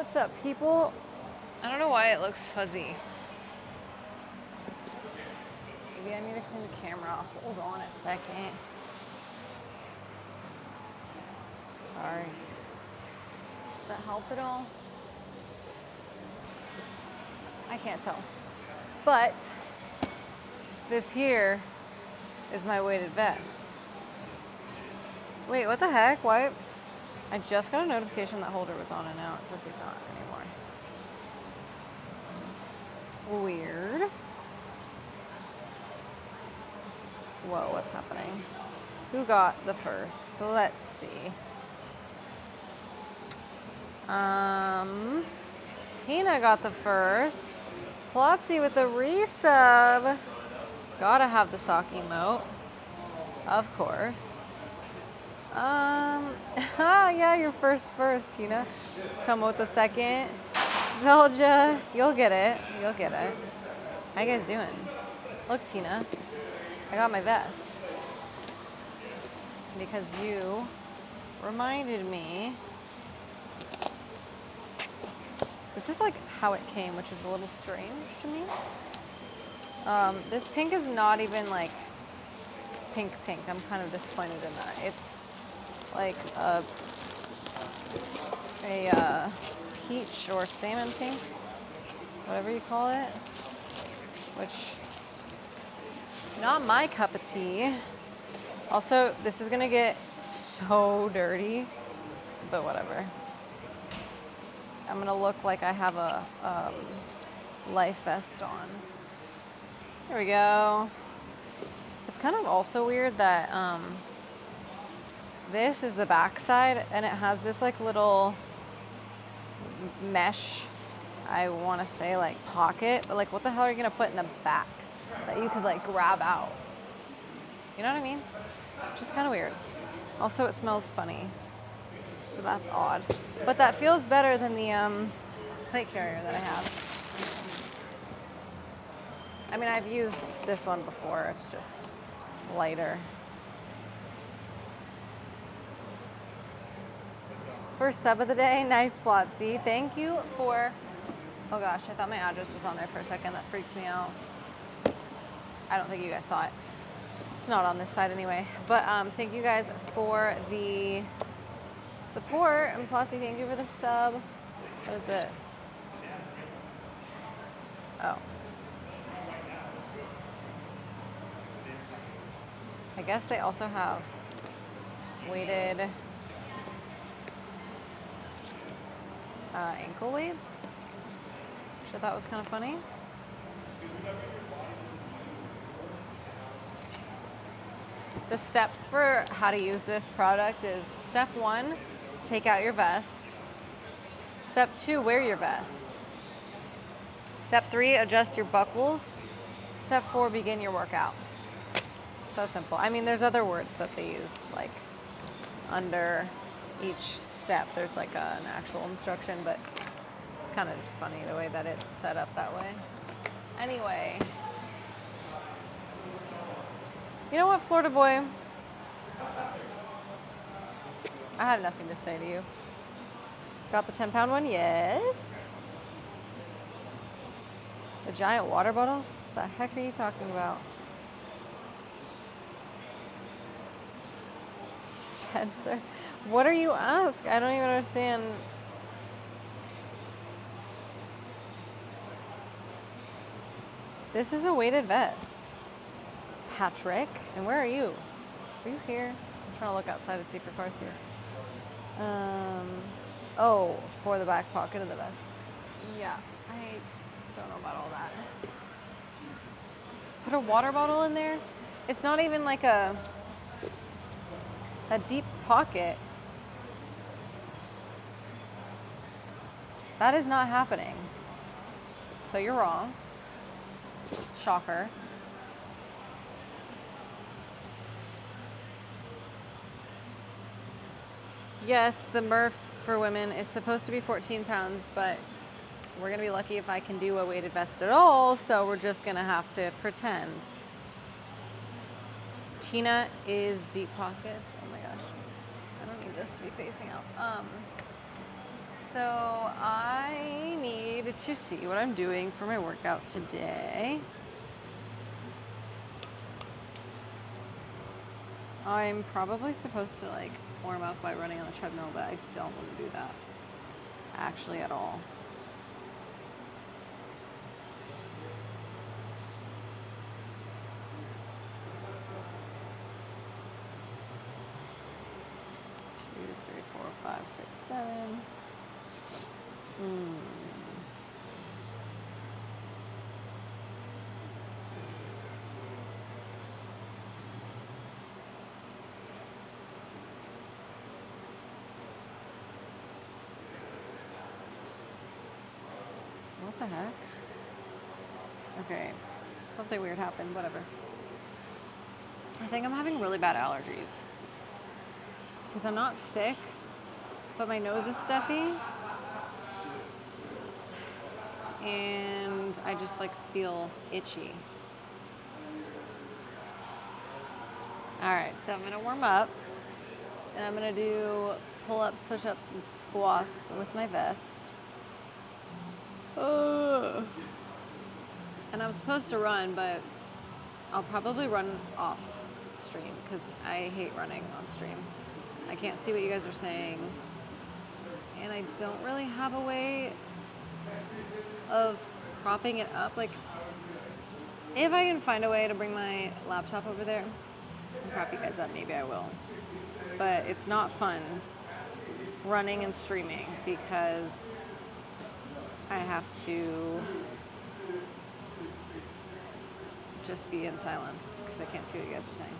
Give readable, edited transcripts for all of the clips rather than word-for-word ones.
What's up, people? I don't know why it looks fuzzy. Maybe I need to clean the camera off. Hold on a second. Sorry. Does that help at all? I can't tell. But this here is my weighted vest. Wait, what the heck? Why? I just got a notification that Holder was on and now it says he's not anymore. Weird. Whoa, what's happening? Who got the first? So let's see. Tina got the first. Plotzy with the resub. Gotta have the sock emote. Of course. Yeah, you're first, Tina. Tomo with the second. Velja, you'll get it. You'll get it. How you guys doing? Look, Tina. I got my vest. Because you reminded me. This is like how it came, which is a little strange to me. This pink is not even like pink. I'm kind of disappointed in that. It's like a peach or salmon pink, whatever you call it, which not my cup of tea. Also, this is gonna get so dirty, but whatever. I'm gonna look like I have a life vest on. There we go. It's kind of also weird that this is the back side and it has this like little mesh, I want to say like pocket, but like what the hell are you gonna put in the back that you could like grab out? You know what I mean? Just kind of weird. Also, it smells funny, so that's odd. But that feels better than the plate carrier that I have. I mean, I've used this one before. It's just lighter. First sub of the day, nice Plotzy. Thank you for, oh gosh, I thought my address was on there for a second. That freaks me out. I don't think you guys saw it. It's not on this side anyway. But thank you guys for the support. And Plotzy, thank you for the sub. What is this? Oh. I guess they also have weighted ankle weights, which I thought was kind of funny. The steps for how to use this product is step 1, take out your vest. Step 2, wear your vest. Step 3, adjust your buckles. Step 4, begin your workout. So simple. I mean, there's other words that they used, like under each step, there's like an actual instruction, but it's kind of just funny the way that it's set up that way. Anyway, you know what, Florida boy? I have nothing to say to you. Got the 10-pound one? Yes. The giant water bottle? The heck are you talking about? Spencer, what are you asking? I don't even understand. This is a weighted vest. Patrick, and where are you? Are you here? I'm trying to look outside to see if your car's here. Oh, for the back pocket of the vest. Yeah, I don't know about all that. Put a water bottle in there? It's not even like a deep pocket. That is not happening. So you're wrong. Shocker. Yes, the Murph for women is supposed to be 14 pounds, but we're gonna be lucky if I can do a weighted vest at all, so we're just gonna have to pretend. Tina is deep pockets. Oh my gosh. I don't need this to be facing out. So I need to see what I'm doing for my workout today. I'm probably supposed to like warm up by running on the treadmill, but I don't want to do that actually at all. Two, three, four, five, six, seven. What the heck? Okay, something weird happened, whatever. I think I'm having really bad allergies. Because I'm not sick, but my nose is stuffy. And I just like feel itchy. All right, so I'm gonna warm up and I'm gonna do pull-ups, push-ups, and squats with my vest. And I'm supposed to run, but I'll probably run off stream because I hate running on stream. I can't see what you guys are saying. And I don't really have a way of propping it up. Like, if I can find a way to bring my laptop over there and prop you guys up, maybe I will. But it's not fun running and streaming because I have to just be in silence because I can't see what you guys are saying.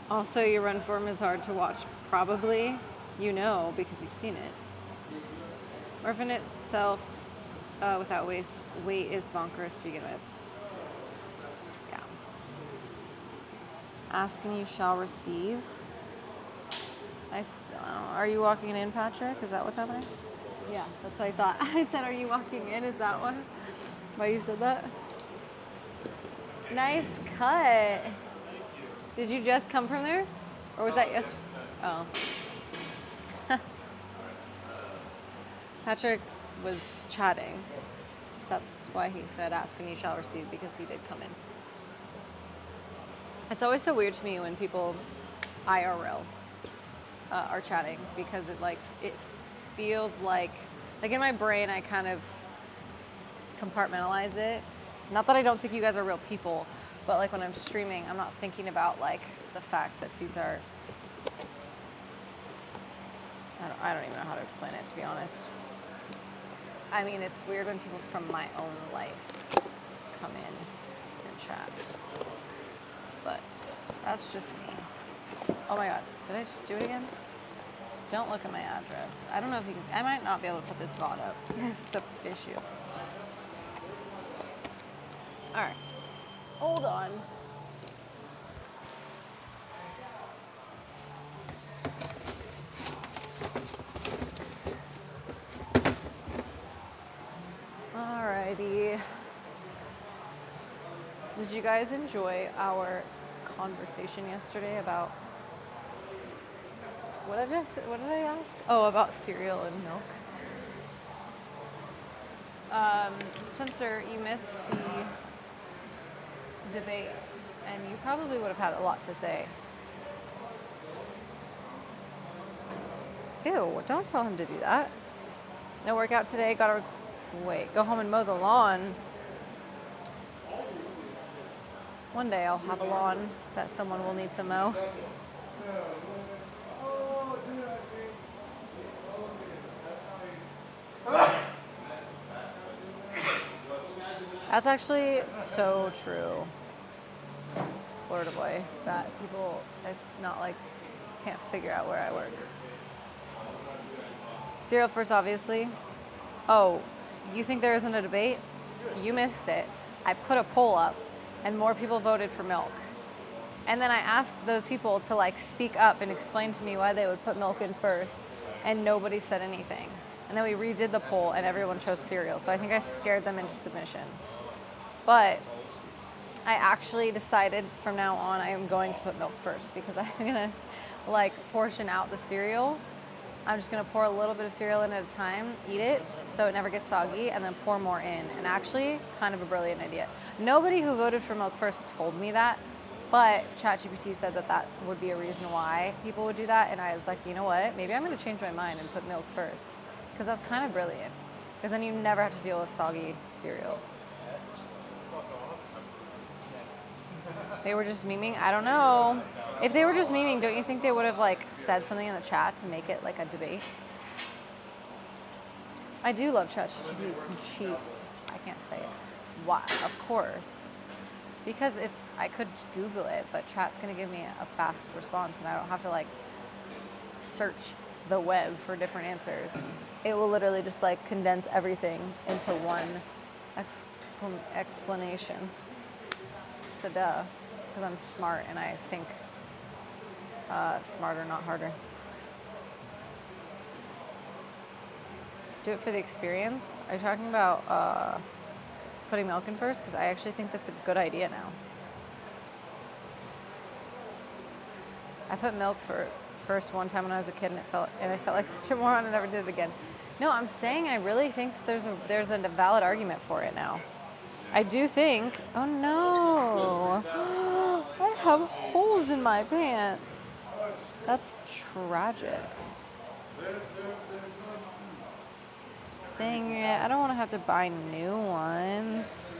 Also, your run form is hard to watch. Probably, you know, because you've seen it. Morphin itself without weight is bonkers to begin with. Yeah. Ask and you shall receive. Are you walking in, Patrick? Is that what's happening? Yeah, that's what I thought. I said, are you walking in? Is that one? Why you said that? Nice cut. Did you just come from there? Or was that yesterday? Oh. Patrick was chatting. That's why he said, ask and you shall receive, because he did come in. It's always so weird to me when people IRL are chatting, because it feels like in my brain I kind of compartmentalize it. Not that I don't think you guys are real people, but like when I'm streaming, I'm not thinking about like the fact that these are, I don't even know how to explain it, to be honest. I mean, it's weird when people from my own life come in and chat, but that's just me. Oh my God, did I just do it again? Don't look at my address. I don't know if you can, I might not be able to put this VOD up. This is the issue. All right, hold on. Alrighty. Did you guys enjoy our conversation yesterday about, what did I ask? Oh, about cereal and milk. Spencer, you missed the debate, and you probably would have had a lot to say. Ew, don't tell him to do that. No workout today, gotta go home and mow the lawn. One day I'll have a lawn that someone will need to mow. That's actually so true, Florida boy, that people, it's not like, can't figure out where I work. Cereal first, obviously. Oh, you think there isn't a debate? You missed it. I put a poll up and more people voted for milk. And then I asked those people to like speak up and explain to me why they would put milk in first, and nobody said anything. And then we redid the poll and everyone chose cereal. So I think I scared them into submission. But I actually decided from now on I am going to put milk first, because I'm gonna like portion out the cereal I'm just gonna pour a little bit of cereal in at a time, eat it so it never gets soggy, and then pour more in. And actually, kind of a brilliant idea. Nobody who voted for Milk First told me that, but ChatGPT said that that would be a reason why people would do that. And I was like, you know what? Maybe I'm gonna change my mind and put Milk First, because that's kind of brilliant. Because then you never have to deal with soggy cereals. They were just memeing? I don't know. If they were just memeing, don't you think they would have like said something in the chat to make it like a debate? I do love ChatGPT. I can't say it. Why? Of course. Because I could Google it, but chat's gonna give me a fast response and I don't have to like search the web for different answers. It will literally just like condense everything into one explanation. So duh, because I'm smart and I think smarter, not harder. Do it for the experience. Are you talking about putting milk in first? Because I actually think that's a good idea now. I put milk first one time when I was a kid, and I felt like such a moron and never did it again. No, I'm saying I really think there's a valid argument for it now. I do think. Oh no! I have holes in my pants. That's tragic. Dang it! I don't want to have to buy new ones.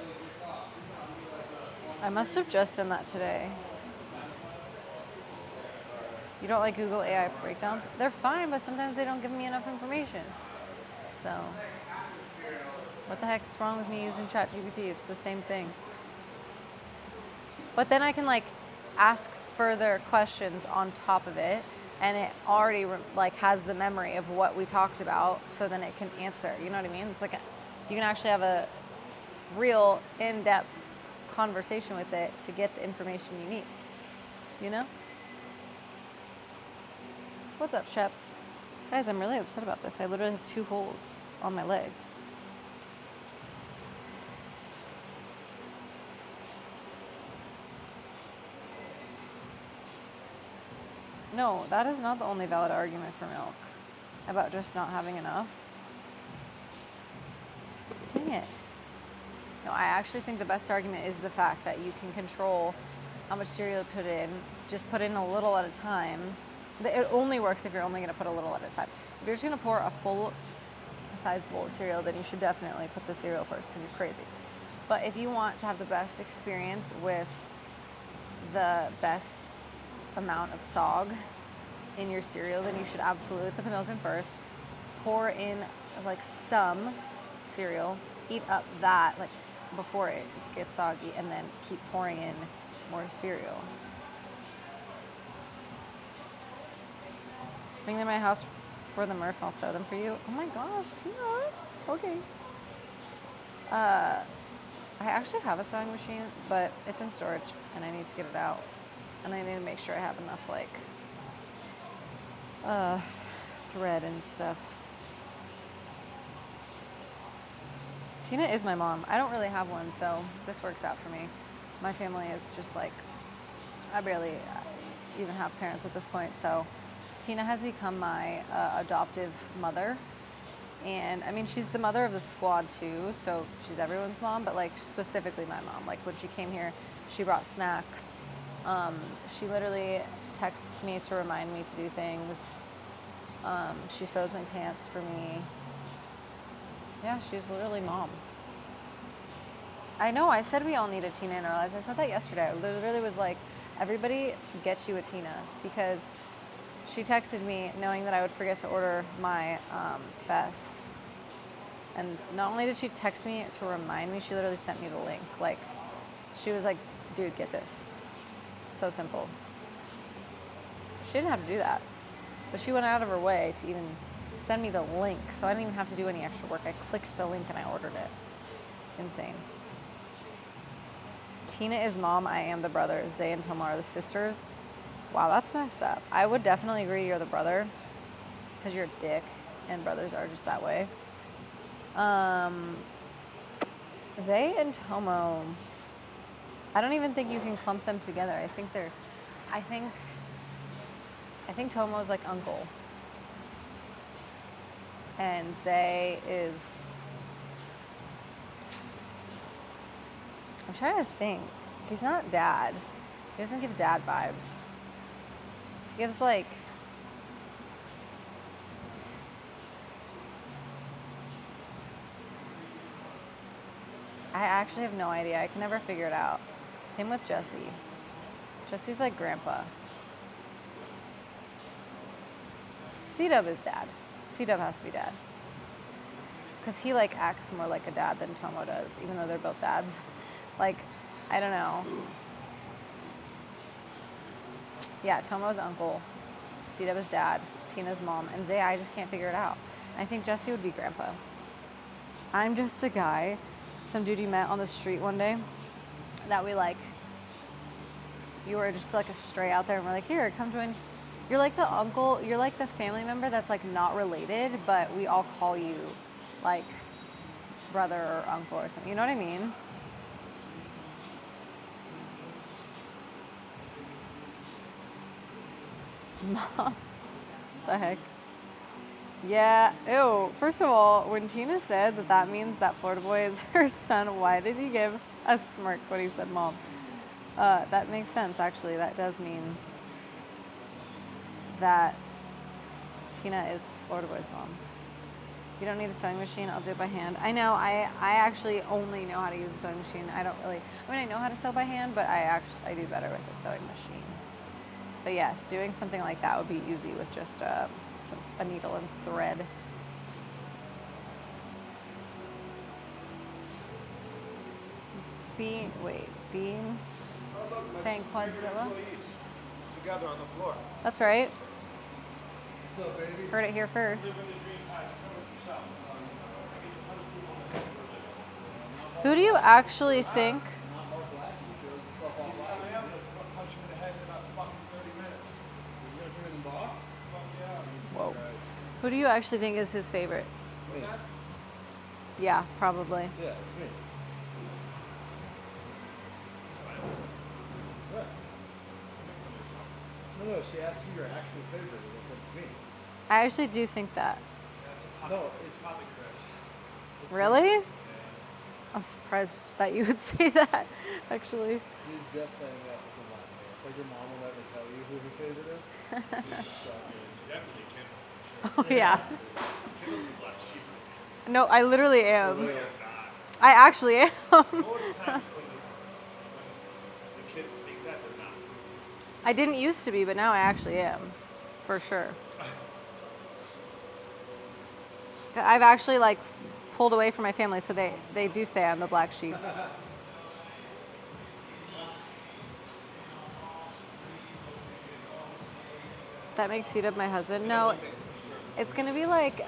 I must have just done that today. You don't like Google AI breakdowns? They're fine, but sometimes they don't give me enough information. So, what the heck is wrong with me using ChatGPT? It's the same thing. But then I can like ask further questions on top of it, and it already like has the memory of what we talked about, so then it can answer. You know what I mean? It's like you can actually have a real in-depth conversation with it to get the information you need. You know? What's up, Sheps? Guys, I'm really upset about this. I literally have 2 holes on my leg. No, that is not the only valid argument for milk. About just not having enough. Dang it. No, I actually think the best argument is the fact that you can control how much cereal to put in. Just put in a little at a time. It only works if you're only going to put a little at a time. If you're just going to pour a full size bowl of cereal, then you should definitely put the cereal first because you're crazy. But if you want to have the best experience with the best amount of sog in your cereal, then you should absolutely put the milk in first. Pour in like some cereal, eat up that like before it gets soggy, and then keep pouring in more cereal. Bring them to my house for the Murph, I'll sew them for you. Oh my gosh, Tina. Okay. I actually have a sewing machine, but it's in storage and I need to get it out. And I need to make sure I have enough like thread and stuff. Tina is my mom. I don't really have one, so this works out for me. My family is just like, I barely even have parents at this point, so Tina has become my adoptive mother. And I mean, she's the mother of the squad too, so she's everyone's mom, but like specifically my mom. Like when she came here, she brought snacks. She literally texts me to remind me to do things. She sews my pants for me. Yeah, she's literally mom. I know, I said we all need a Tina in our lives. I said that yesterday. I literally was like, everybody get you a Tina, because she texted me knowing that I would forget to order my vest. And not only did she text me to remind me, she literally sent me the link. Like, she was like, dude, get this. So simple. She didn't have to do that. But she went out of her way to even send me the link. So I didn't even have to do any extra work. I clicked the link and I ordered it. Insane. Tina is mom, I am the brother. Zay and Tomar are the sisters. Wow, that's messed up. I would definitely agree you're the brother, because you're a dick, and brothers are just that way. Zay and Tomo, I don't even think you can clump them together. I think Tomo's like uncle. And Zay is, I'm trying to think. He's not dad. He doesn't give dad vibes. He gives like, I actually have no idea. I can never figure it out. Same with Jesse. Jesse's like grandpa. C-Dub is dad. C-Dub has to be dad. Because he like acts more like a dad than Tomo does, even though they're both dads. Like, I don't know. Yeah, Tomo's uncle. C-Dub is dad. Tina's mom. And Zay, I just can't figure it out. I think Jesse would be grandpa. I'm just a guy, some dude you met on the street one day, that we like, you were just like a stray out there and we're like, here, come join. You're like the uncle, you're like the family member that's like not related, but we all call you like brother or uncle or something. You know what I mean? Mom, the heck? Yeah, ew. First of all, when Tina said that that means that Florida boy is her son, why did he give a smirk when he said mom? That makes sense, actually. That does mean that Tina is Florida boy's mom. You don't need a sewing machine, I'll do it by hand. I know, I actually only know how to use a sewing machine. I know how to sew by hand, but I do better with a sewing machine. But yes, doing something like that would be easy with just a needle and thread. Being saying Quadzilla? Together on the floor. That's right. What's up, baby? Heard it here first. Who do you actually think? Whoa. Who do you actually think is his favorite? What's that? Yeah, probably. Yeah, it's me. What? No, she asked who your actual favorite is. I said it's me. I actually do think that. No, it's probably Chris. Really? Yeah. I'm surprised that you would say that, actually. He's just saying that to remind me. It's like your mom will never tell you who her favorite is. It's definitely Kim. Oh, yeah. Kim's the black sheep. No, I literally am. Really? I actually am. Most of the times when the kids think that, they're not. I didn't used to be, but now I actually am. For sure. I've actually like pulled away from my family, so they do say I'm the black sheep. That makes C-Dub my husband. No, it's gonna be like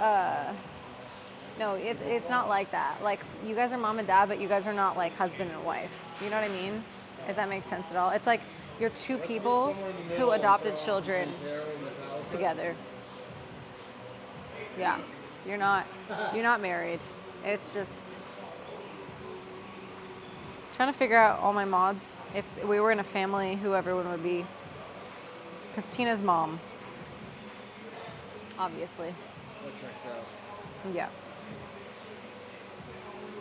no, it's not like that. Like you guys are mom and dad, but you guys are not like husband and wife. You know what I mean? If that makes sense at all. It's like you're two people who adopted children together. Yeah. You're not married. It's just trying to figure out all my mods. If we were in a family, who everyone would be. Because Tina's mom. Obviously. That checks out. Yeah.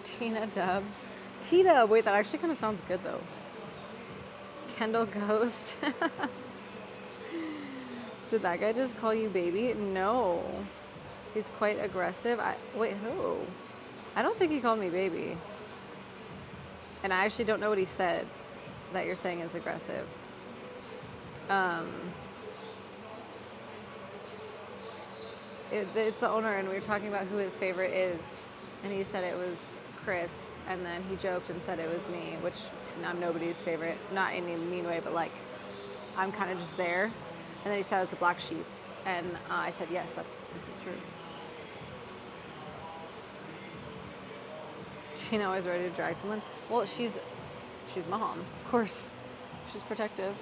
Tina Dub. Tina, wait, that actually kind of sounds good though. Kendall Ghost. Did that guy just call you baby? No. He's quite aggressive. Wait, who? I don't think he called me baby. And I actually don't know what he said that you're saying is aggressive. It's the owner, and we were talking about who his favorite is, and he said it was Chris, and then he joked and said it was me, which I'm nobody's favorite, not in a mean way, but like I'm kind of just there. And then he said it was a black sheep, and I said yes, this is true. Gina always ready to drag someone. Well, she's mom, of course. She's protective.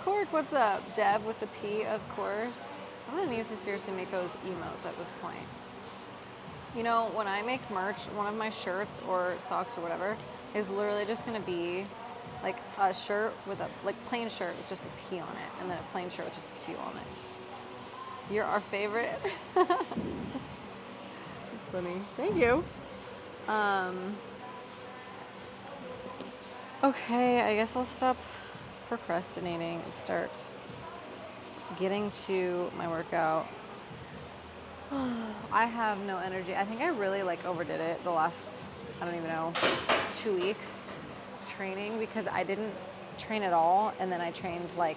Cork, what's up? Deb with the P, of course. I'm gonna need to seriously make those emotes at this point. You know, when I make merch, one of my shirts or socks or whatever is literally just gonna be like a shirt with a plain shirt with just a P on it, and then a plain shirt with just a Q on it. You're our favorite. funny. Thank you. Okay, I guess I'll stop procrastinating and start getting to my workout. I have no energy. I think I really like overdid it the last, I don't even know, 2 weeks training because I didn't train at all and then I trained like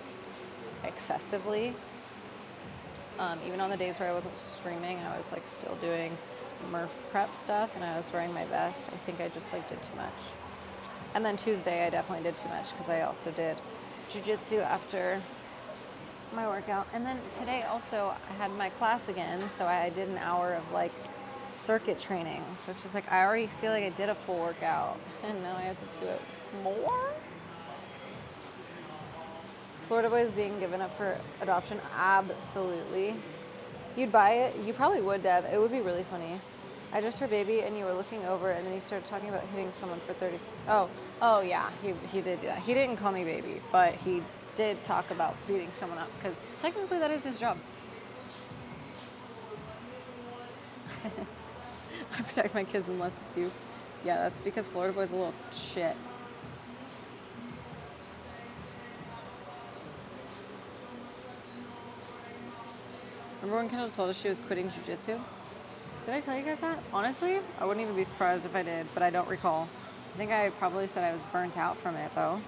excessively. Even on the days where I wasn't streaming, I was like still doing Murph prep stuff and I was wearing my vest. I think I just like did too much. And then Tuesday I definitely did too much because I also did jiu-jitsu after my workout. And then today also I had my class again, so I did an hour of like circuit training. So it's just like I already feel like I did a full workout and now I have to do it more. Florida Boy is being given up for adoption. Absolutely. You'd buy it? You probably would, Deb. It would be really funny. I just heard baby and you were looking over and then you started talking about hitting someone for 30. Oh yeah, he did do that. He didn't call me baby, but he did talk about beating someone up because technically that is his job. I protect my kids unless it's you. Yeah, that's because Florida Boy's a little shit. Remember when Kendall told us she was quitting jiu-jitsu? Did I tell you guys that? Honestly, I wouldn't even be surprised if I did, but I don't recall. I think I probably said I was burnt out from it, though.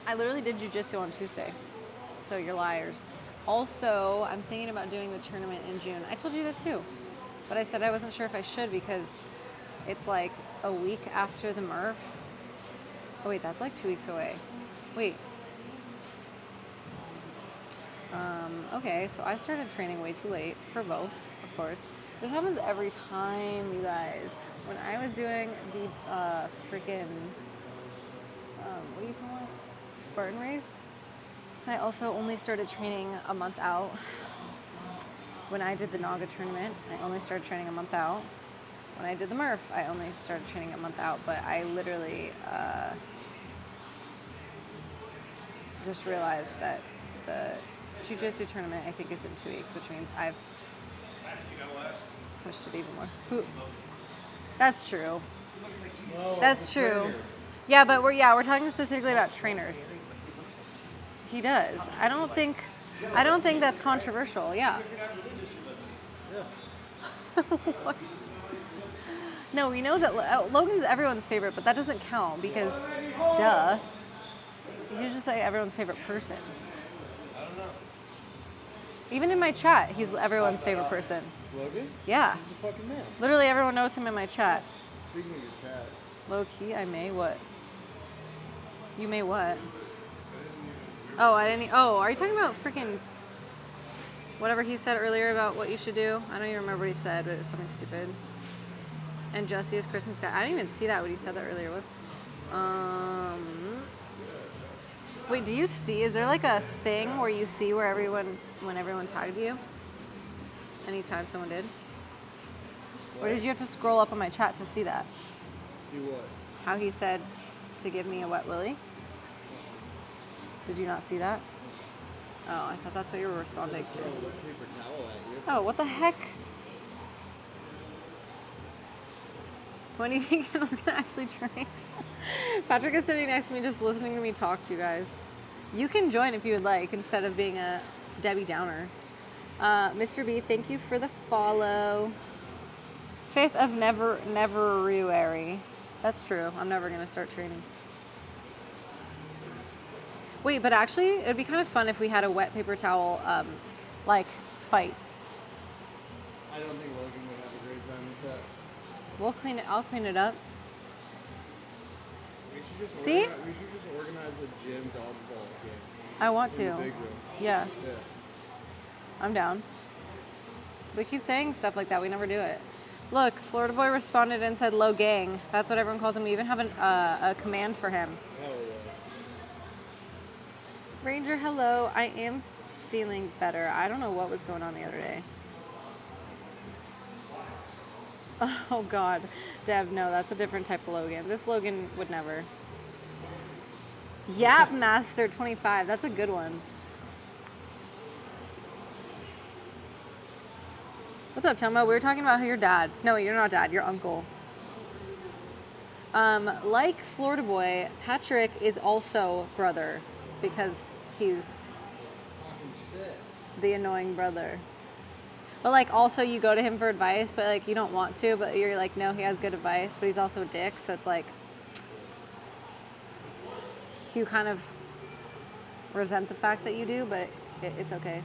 I literally did jiu-jitsu on Tuesday, so you're liars. Also, I'm thinking about doing the tournament in June. I told you this too, but I said I wasn't sure if I should because it's like a week after the Murph. Oh wait, that's like 2 weeks away. Wait. Okay, so I started training way too late for both, of course. This happens every time, you guys. When I was doing the freaking, what do you call it? Spartan race. I also only started training a month out. When I did the Naga tournament, I only started training a month out. When I did the Murph, I only started training a month out, but I literally just realized that the jiu-jitsu tournament I think is in 2 weeks, which means I've pushed it even more. That's true. No, That's the true. trainers. Yeah, but we're talking specifically about trainers. He does. I don't think that's controversial. Yeah. What? No, we know that Logan's everyone's favorite, but that doesn't count because, duh. You just say everyone's favorite person. Even in my chat, he's everyone's favorite person. Logan? Yeah. He's a fucking man. Literally everyone knows him in my chat. Speaking of your chat, Low key, I may what? You may what? Oh, I didn't. Oh, are you talking about freaking whatever he said earlier about what you should do? I don't even remember what he said, but it was something stupid. And Jesse is Kristen Scott. I didn't even see that when you said that earlier. Whoops. Wait, do you see? Is there like a thing where you see where when everyone tagged you? Anytime someone did? Or did you have to scroll up on my chat to see that? see what? How he said to give me a wet willy? Did you not see that? Oh, I thought that's what you were responding to. Throw a wet paper towel at you. Oh, what the heck? When do you think Kendall's gonna actually train? Patrick is sitting next to me just listening to me talk to you guys. You can join if you would like instead of being a Debbie Downer. Mr. B, thank you for the follow. 5th of February. That's true. I'm never gonna start training. Wait, but actually, it'd be kind of fun if we had a wet paper towel, like, fight. I don't think Logan would have a great time with that. I'll clean it up. We should just See? organize a gym dodgeball game. I want In the to. big room. Yeah, Yeah. I'm down. We keep saying stuff like that. We never do it. Look, Florida Boy responded and said, "Low gang." That's what everyone calls him. We even have a command for him. Hell yeah. Ranger, hello. I am feeling better. I don't know what was going on the other day. Oh God, Deb, no, that's a different type of Logan. This Logan would never. Yap Master 25. That's a good one. What's up, Tomo? We were talking about your dad. No, you're not dad. Your uncle. Like Florida Boy, Patrick is also brother because he's Fucking shit. the annoying brother. But like also you go to him for advice, but like you don't want to, but you're like, no, he has good advice, but he's also a dick, so it's like you kind of resent the fact that you do, but it's okay.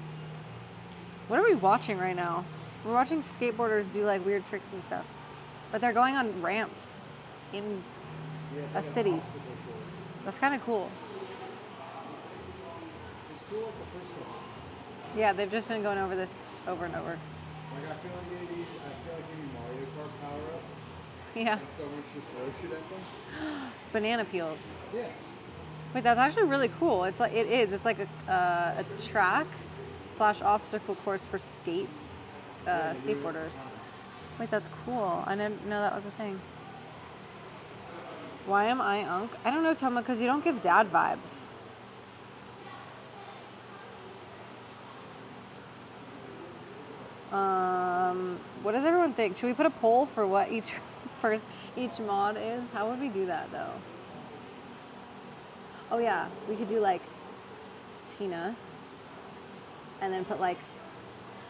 What are we watching right now? We're watching skateboarders do like weird tricks and stuff, but they're going on ramps in Yeah, a it's like an city. obstacle course. That's kind of cool. It's cool like the first one. Yeah, they've just been going over this over and over. Like I feel like maybe Mario Kart power-ups. Yeah. And someone should throw shit at them. Banana peels. Yeah. Wait, that's actually really cool. It's like it's like a track / obstacle course for skateboarders. Wait, that's cool. I didn't know that was a thing. Why am I Unk? I don't know, Toma, because you don't give dad vibes. What does everyone think? Should we put a poll for what each mod is? How would we do that though? Oh yeah, we could do like Tina, and then put like,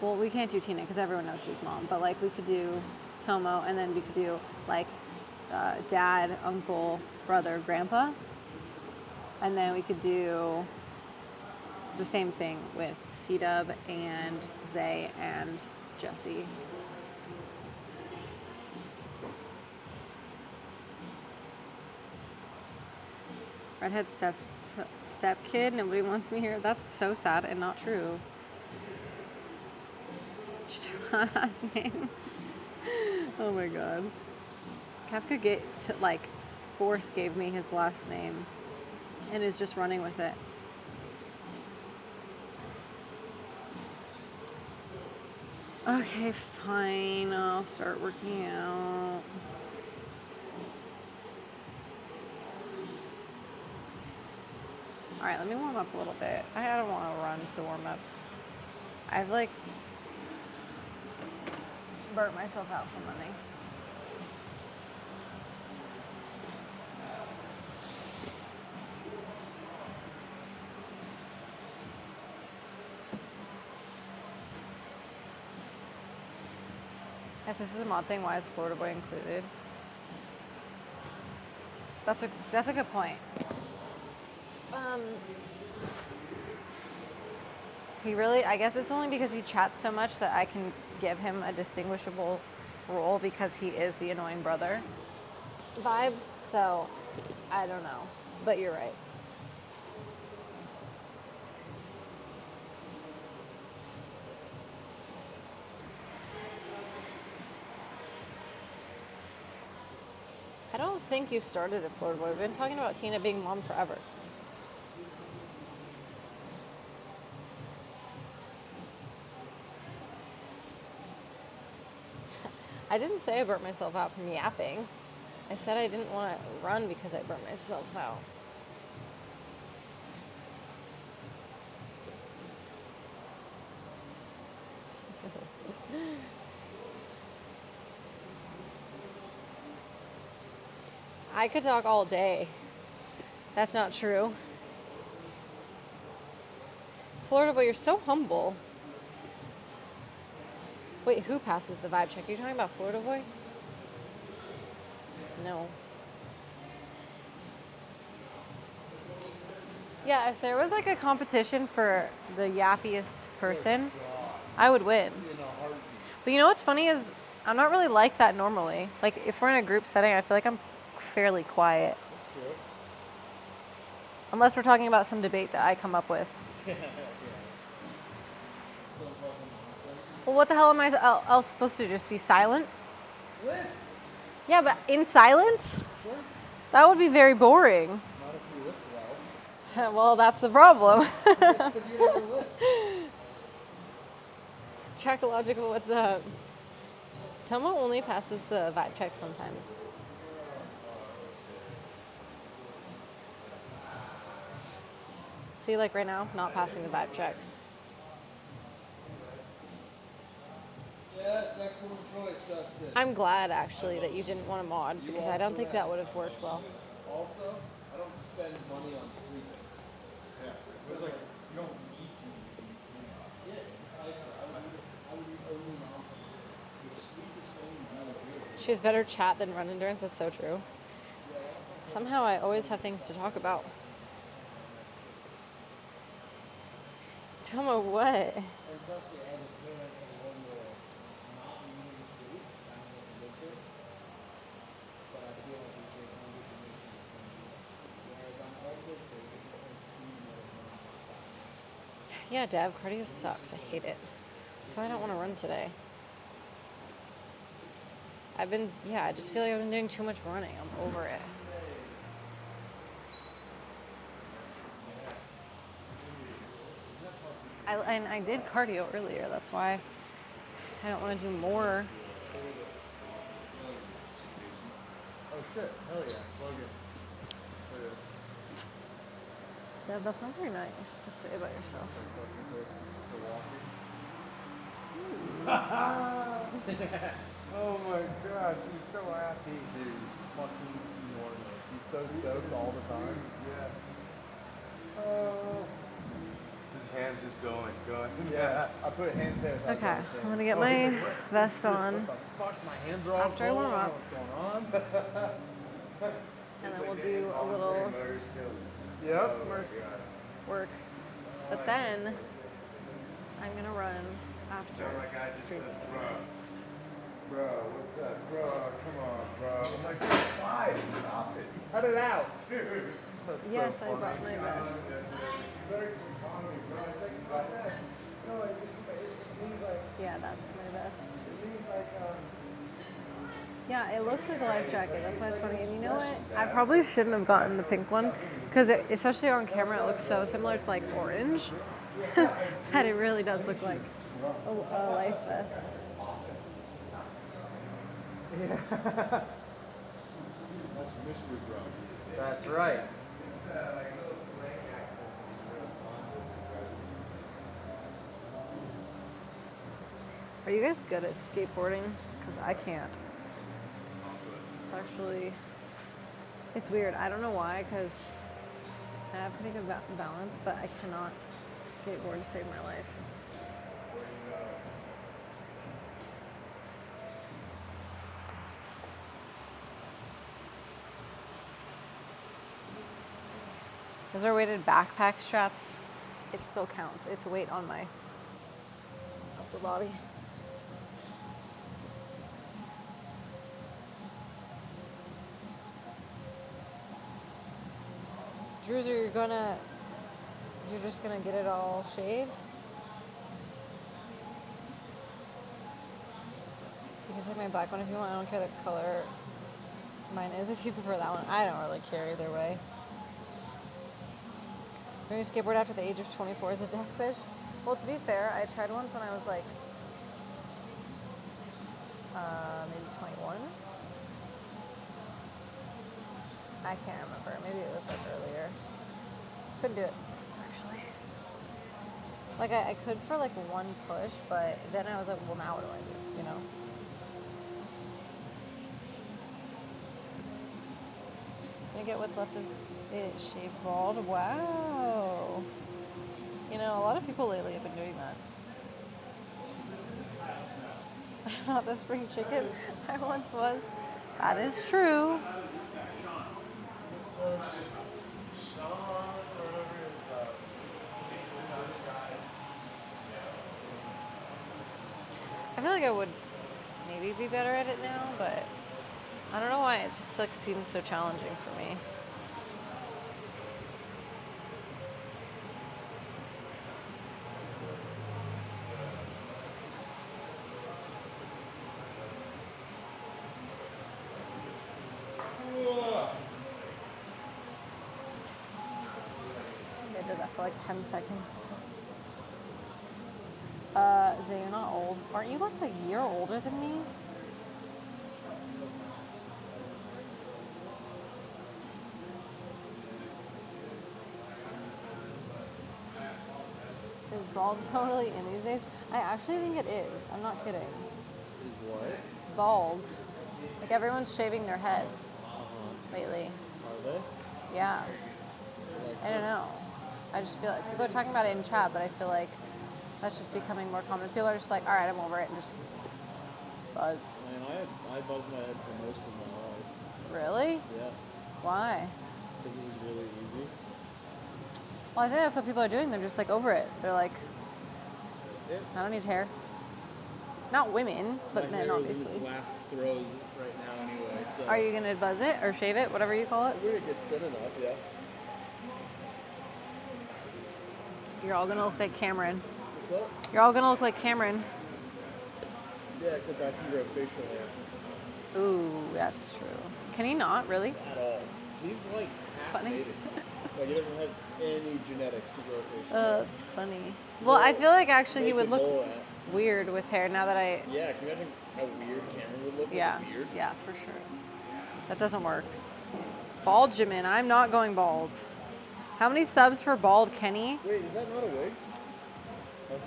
well, we can't do Tina because everyone knows she's mom, but like we could do Tomo, and then we could do like dad, uncle, brother, grandpa, and then we could do the same thing with C-Dub and Zay and Jesse. Redhead step kid, nobody wants me here. That's so sad and not true. Last name. Oh my god. Kafka Force gave me his last name and is just running with it. Okay, fine. I'll start working out. All right, let me warm up a little bit. I don't want to run to warm up. I've like burnt myself out for running. If this is a mod thing, why is Florida Boy included? That's a good point. He really, I guess it's only because he chats so much that I can give him a distinguishable role because he is the annoying brother vibe. So, I don't know. But you're right. I don't think you've started at Florida Boy. We've been talking about Tina being mom forever. I didn't say I burnt myself out from yapping. I said I didn't want to run because I burnt myself out. I could talk all day. That's not true. Florida Boy, you're so humble. Wait, who passes the vibe check? Are you talking about Florida Boy? No. Yeah, if there was like a competition for the yappiest person, I would win. In a heartbeat. But you know what's funny is I'm not really like that normally. Like if we're in a group setting, I feel like I'm fairly quiet. That's true. Unless we're talking about some debate that I come up with. Yeah. So fucking nonsense. Well, what the hell am I else supposed to do? Just be silent? Lift. Yeah, but in silence? Sure. That would be very boring. Not if you lift well. Well, that's the problem. Because you never lift. Checkological, what's up? Tomo only passes the vibe check sometimes. See, like right now, not passing the vibe check. Yes, excellent choice, Dustin. I'm glad actually that you didn't want a mod because I don't think that would have worked well. Also, I don't spend money on sleeping. Yeah. It's like you don't need to. Yeah, precisely. I would eat only nonsense. The sleep is only relative. She has better chat than run endurance. That's so true. Somehow I always have things to talk about. Tell me what? And especially as a parent of a 1-year-old, not needing sleep sounds like a good thing, but I feel like it's a good information. Whereas I'm also saving and seeing what I'm not. Yeah, Dev, cardio sucks. I hate it. That's why I don't want to run today. I just feel like I've been doing too much running. I'm over it. I did cardio earlier. That's why I don't want to do more. Oh shit, hell yeah, Logan. Dev, that's not very nice to say about yourself. Oh my gosh, he's so happy. Dude, fucking enormous. He's so stoked all the time. Yeah. Oh. His hands just going. Yeah, I put hands there. without Okay, noticing. I'm gonna get my vest on, What the fuck? My hands are all After I cold. warm I don't up. know what's going on. and then we'll do a little motor skills. Yep. Oh my god. work. But then I'm gonna run after. No, my guy just stream says, is bro. over. Bro, what's up? Bro, come on, bro. I'm like, why? Stop it. Cut it out. Dude. That's Yes, so I funny. brought my vest. You better call me, bro. It's like, what that? No, like, it means like, Yeah, that's my vest. it means like, Yeah, it looks like a life jacket. That's why it's funny. And you know what? I probably shouldn't have gotten the pink one because especially on camera, it looks so similar to like orange that it really does look like a life vest. that's mystery, bro. That's right. Are you guys good at skateboarding? Because I can't. It's actually, it's weird. I don't know why, because I have pretty good balance, but I cannot skateboard to save my life. Those are weighted backpack straps. It still counts. It's weight on my upper body. Druzer, you're just gonna get it all shaved? You can take my black one if you want. I don't care the color mine is if you prefer that one. I don't really care either way. When you skateboard after the age of 24 is a death wish? Well, to be fair, I tried once when I was like maybe 21. I can't remember. Maybe it was like earlier. Couldn't do it, actually. Like I could for like one push, but then I was like, well, now what do I do? You know? Gonna get what's left of it shaved bald. Wow. You know, a lot of people lately have been doing that. I'm not the spring chicken I once was. That is true. So, Sean, or whatever his guys. I feel like I would maybe be better at it now, but I don't know why. It just like seems so challenging for me. I did that for like 10 seconds. Zay, you're not old. Aren't you like a year older than me? Is bald totally in these days? I actually think it is. I'm not kidding. Is What? Bald. Like everyone's shaving their heads lately. Are they? Yeah. Like, I don't know. I just feel like people are talking about it in chat, but I feel like that's just becoming more common. People are just like, all right, I'm over it, and just buzz. Man, I buzzed my head for most of my life. Really? Yeah, Why? because it was really easy. Well, I think that's what people are doing. They're just like over it. They're like, Yeah. I don't need hair. Not women, but My men, hair is in obviously. its last throes right now anyway, so. Are you gonna buzz it or shave it, whatever you call it? When it gets thin enough, yeah. You're all gonna look like Cameron. What's up? You're all gonna look like Cameron. Yeah, except I can grow facial hair. Ooh, that's true. Can he not really? At all. He's like half funny. native. Like he doesn't have any genetics to grow facial hair. That's funny. Well, I feel like actually he would Naked look Boa. weird with hair now that I. Yeah, can you imagine how weird Cameron would look Yeah, with a beard? yeah, for sure. That doesn't work. Bald Jimin, I'm not going bald. How many subs for bald Kenny? Wait, is that not a wig?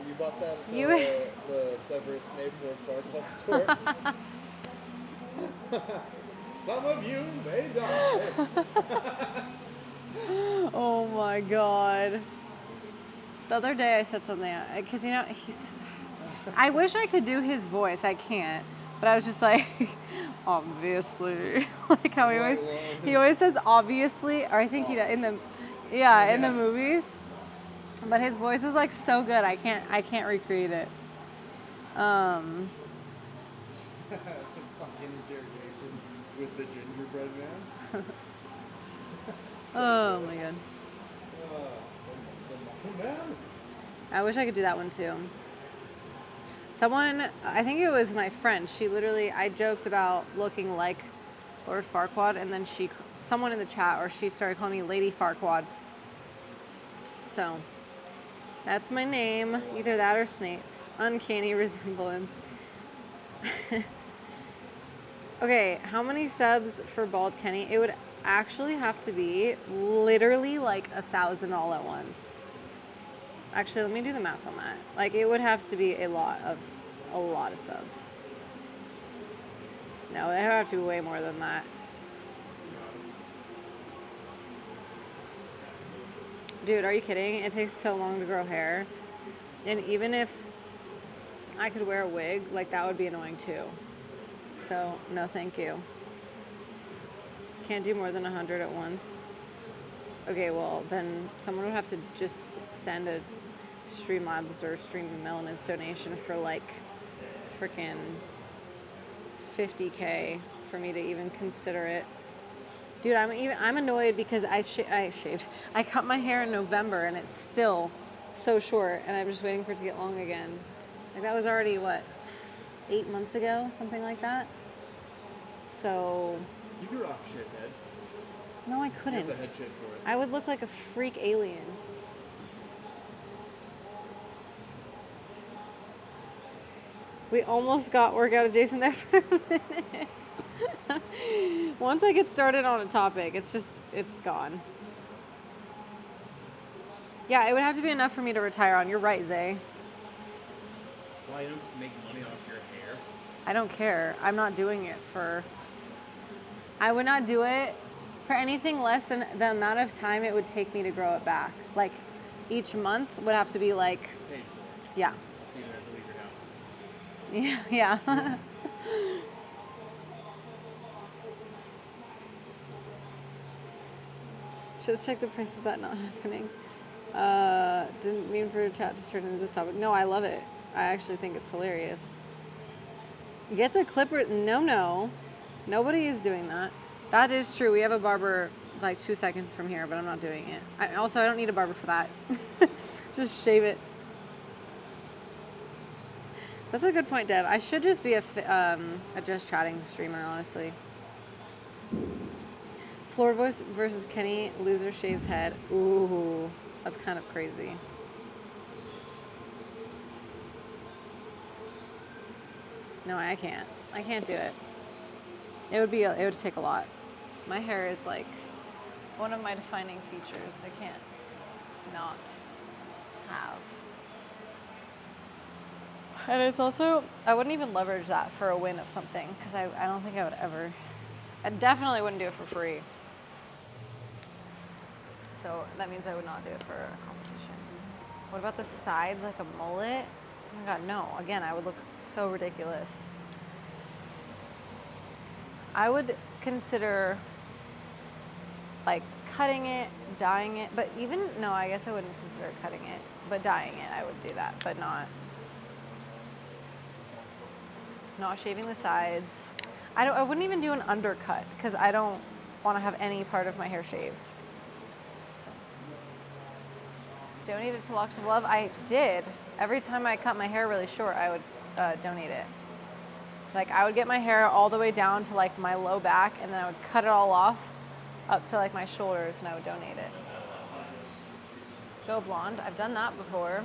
You bought that at You- the Severus Snape Far Club store? Some of you may die. Oh my god. The other day I said something, because you know, I wish I could do his voice, I can't. But I was just like, obviously. Like how he always says obviously, or I think he does in the, in the movies. But his voice is like so good, I can't recreate it. Fucking interrogation with the gingerbread man. Oh my god. The muffin man? I wish I could do that one too. Someone, I think it was my friend, she literally, I joked about looking like Lord Farquaad, and then someone in the chat, or she started calling me Lady Farquaad. So, that's my name, either that or Snape. Uncanny resemblance. Okay, how many subs for Bald Kenny? It would actually have to be literally like 1,000 all at once. Actually, let me do the math on that. Like, it would have to be a lot of subs. No, it would have to be way more than that. Dude, are you kidding? It takes so long to grow hair. And even if I could wear a wig, like, that would be annoying too. So, no thank you. Can't do more than 100 at once. Okay, well, then someone would have to just send a Streamlabs or Stream Elements donation for like freaking 50K for me to even consider it. Dude, I'm annoyed because I shaved. I cut my hair in November and it's still so short, and I'm just waiting for it to get long again. Like, that was already what, 8 months ago, something like that. So You could rock shit head. no, I You have couldn't. the head shape for it. I would look like a freak alien. We almost got workout adjacent there for a minute. Once I get started on a topic, it's gone. Yeah, it would have to be enough for me to retire on. You're right, Zay. Why you don't make money off your hair? I don't care. I'm not doing it for... I would not do it for anything less than the amount of time it would take me to grow it back. Like, each month would have to be like... Hey, Yeah. you don't have to leave your house. Yeah. Just check the price of that not happening. Didn't mean for chat to turn into this topic. No, I love it. I actually think it's hilarious. Get the clipper. No. Nobody is doing that. That is true. We have a barber like 2 seconds from here, but I'm not doing it. I don't need a barber for that. Just shave it. That's a good point, Dev. I should just be a just chatting streamer, honestly. Floor Boys versus Kenny, loser shaves head. Ooh, that's kind of crazy. No, I can't. I can't do it. It would take a lot. My hair is like one of my defining features. I can't not have. And it's also, I wouldn't even leverage that for a win of something because I don't think I would ever, I definitely wouldn't do it for free. So that means I would not do it for a competition. What about the sides, like a mullet? Oh my God, no. Again, I would look so ridiculous. I would consider like cutting it, dyeing it, but even, no, I guess I wouldn't consider cutting it, but dyeing it, I would do that, but not shaving the sides. I wouldn't even do an undercut because I don't want to have any part of my hair shaved. So. Donate it to Locks of Love. I did. Every time I cut my hair really short, I would donate it. Like I would get my hair all the way down to like my low back and then I would cut it all off up to like my shoulders and I would donate it. Go blonde. I've done that before.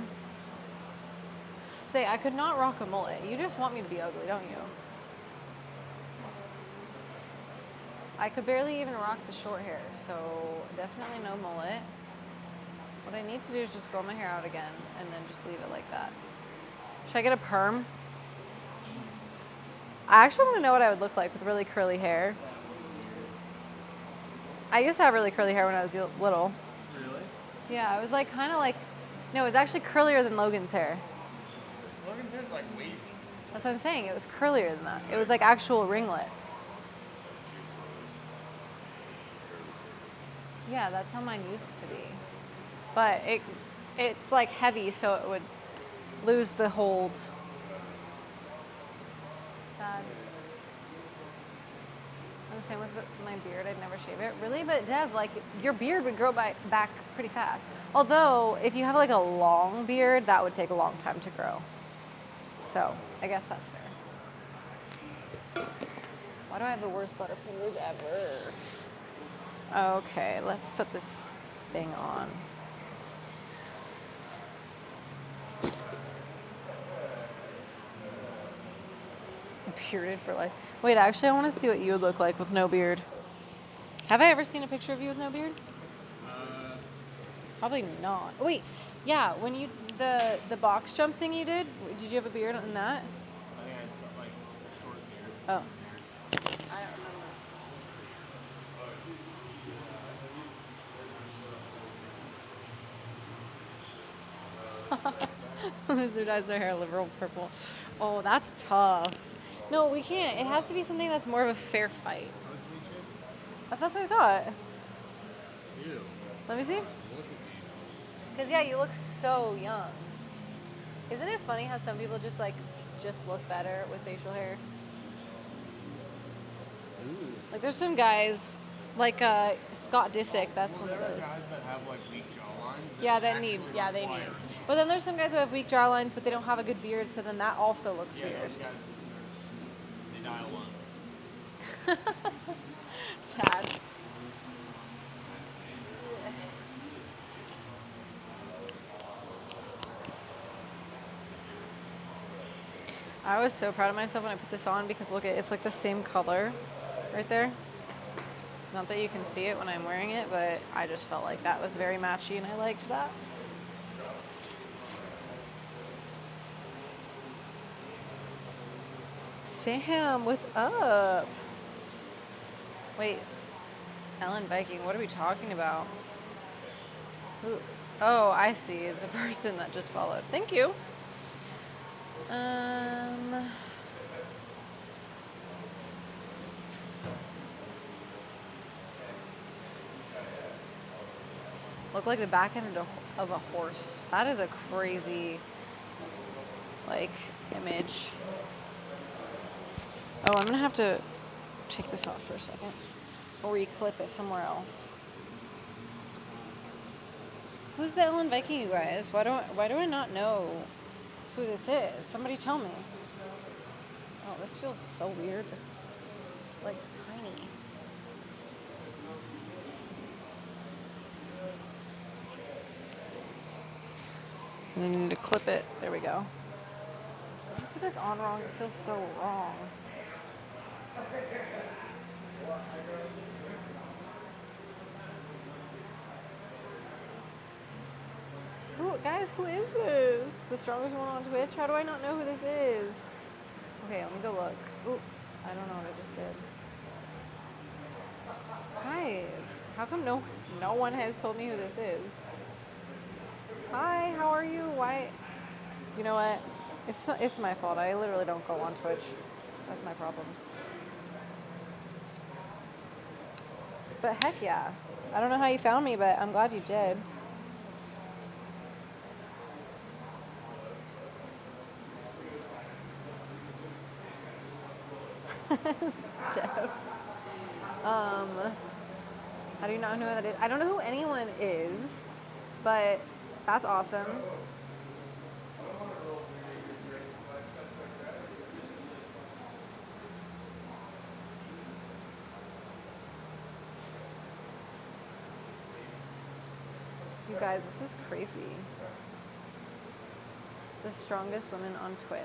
Say, I could not rock a mullet. You just want me to be ugly, don't you? I could barely even rock the short hair, so definitely no mullet. What I need to do is just grow my hair out again and then just leave it like that. Should I get a perm? I actually want to know what I would look like with really curly hair. I used to have really curly hair when I was little. Really? Yeah, it was like kind of like, no, it was actually curlier than Logan's hair. Logan's hair is like wavy. That's what I'm saying. It was curlier than that. It was like actual ringlets. Yeah, that's how mine used to be. But it's like heavy, so it would lose the hold. Sad. And the same with my beard. I'd never shave it. Really? But Dev, like your beard would grow back pretty fast. Although, if you have like a long beard, that would take a long time to grow. So, I guess that's fair. Why do I have the worst butterfingers ever? Okay, let's put this thing on. Bearded for life. Wait, actually, I want to see what you would look like with no beard. Have I ever seen a picture of you with no beard? Probably not. Wait, yeah, when you the box jump thing you did you have a beard in that? I think I stuck like a short beard. Oh. I don't remember. Lizard dyes their hair liberal purple. Oh, that's tough. No, we can't. It has to be something that's more of a fair fight. That's what I thought. Ew. Let me see. Look at me. Because, yeah, you look so young. Isn't it funny how some people just look better with facial hair? Ooh. Like, there's some guys, like Scott Disick, that's one of There are those. guys that have like weak jawlines. Yeah, that they need. actually Yeah, they require need. it. But then there's some guys who have weak jawlines, but they don't have a good beard, so then that also looks Yeah, weird. those guys, they die alone. Sad. I was so proud of myself when I put this on because look, it's like the same color right there. Not that you can see it when I'm wearing it, but I just felt like that was very matchy and I liked that. Sam, what's up? Wait, Ellen Viking, what are we talking about? Who? Oh, I see. It's a person that just followed. Thank you. Look like the back end of a horse. That is a crazy, like, image. Oh, I'm gonna have to take this off for a second. Or re-clip it somewhere else. Who's the Ellen Viking, you guys? Why do I not know who this is? Somebody tell me. Oh, this feels so weird. It's like tiny. And I need to clip it. There we go. I put this on wrong. It feels so wrong. guys, who is this? The strongest one on Twitch? How do I not know who this is? Okay, let me go look. Oops, I don't know what I just did. Guys, how come no one has told me who this is? Hi, how are you? Why? You know what? It's my fault. I literally don't go on Twitch. That's my problem. But heck yeah. I don't know how you found me, but I'm glad you did. Dev. How do you not know who that is? I don't know who anyone is, but that's awesome. You guys, this is crazy. The strongest women on Twitch.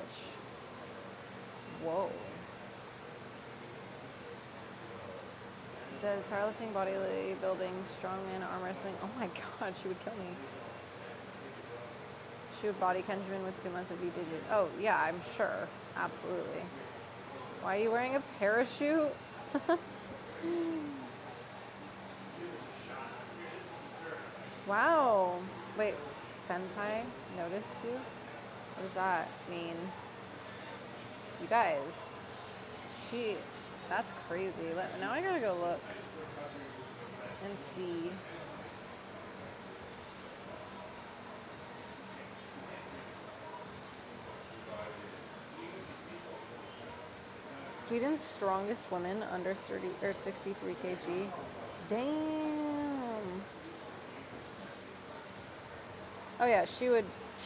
Whoa. Does powerlifting, bodybuilding, strongman, arm wrestling? Oh my god, she would kill me. She would body Benjamin with 2 months of BJJ. Oh yeah, I'm sure. Absolutely. Why are you wearing a parachute? Wow. Wait, senpai noticed you? What does that mean? You guys, that's crazy. Now I gotta go look and see. Sweden's strongest woman under 30 or 63 kg. Damn. Oh yeah, she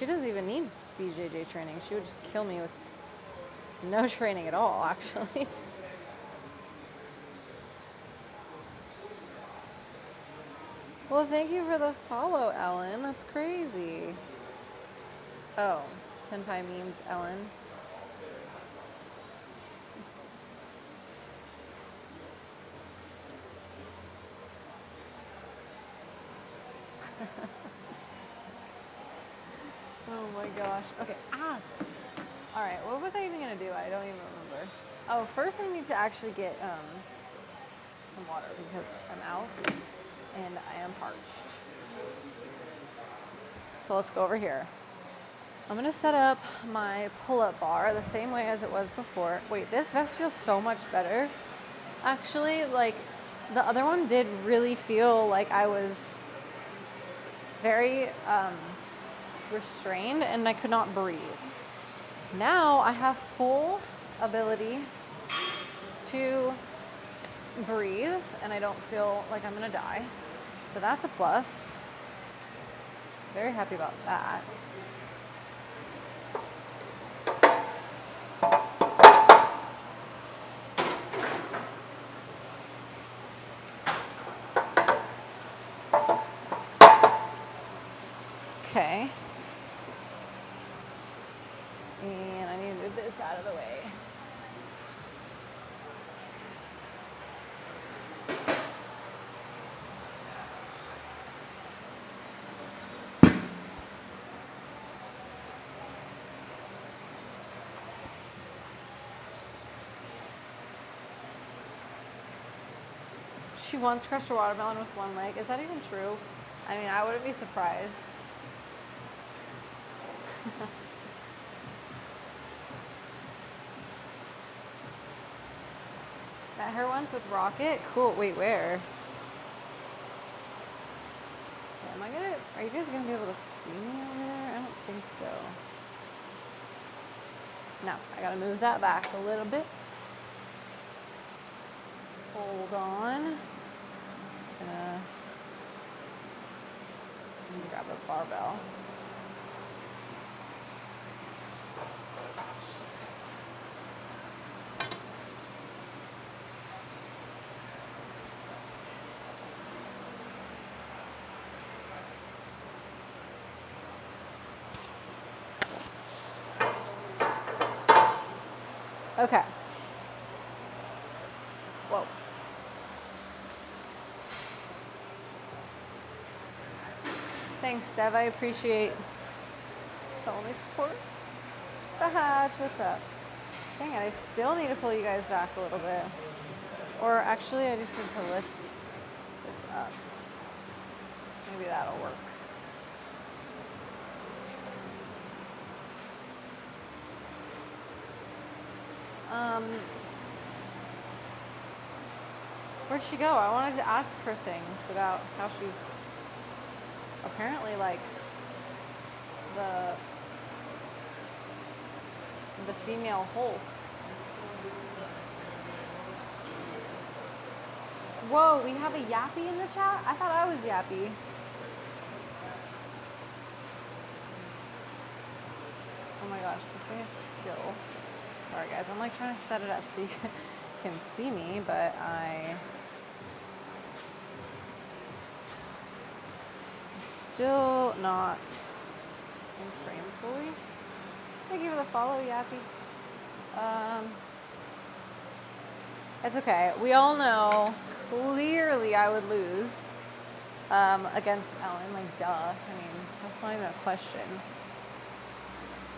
doesn't even need BJJ training. She would just kill me with no training at all, actually. Well, thank you for the follow, Ellen. That's crazy. Oh, senpai means Ellen. Oh my gosh. Okay. All right. What was I even gonna do? I don't even remember. Oh, first I need to actually get some water because I'm out and I am parched. So let's go over here. I'm gonna set up my pull-up bar the same way as it was before. Wait, this vest feels so much better. Actually, like the other one did really feel like I was very restrained and I could not breathe. Now I have full ability to breathe and I don't feel like I'm gonna die. So that's a plus. Very happy about that. Okay. And I need to move this out of the way. She once crushed a watermelon with one leg. Is that even true? I mean, I wouldn't be surprised. Met her once with Rocket. Cool. Wait, where? Are you guys gonna be able to see me over there? I don't think so. No, I gotta move that back a little bit. Hold on. Let me grab a barbell. Okay. Whoa. Thanks, Dev. I appreciate The only support. The hatch, what's up? Dang it, I still need to pull you guys back a little bit. Or actually, I just need to lift this up. Maybe that'll work. Where'd she go? I wanted to ask her things about how she's apparently like the female Hulk. Whoa, we have a Yappy in the chat? I thought I was Yappy. Oh my gosh, this thing is still... Sorry guys, I'm like trying to set it up so you can see me, but I'm still not in frame fully. Thank you for the follow, Yappy. It's okay. We all know clearly I would lose against Ellen. Like, duh. I mean, that's not even a question.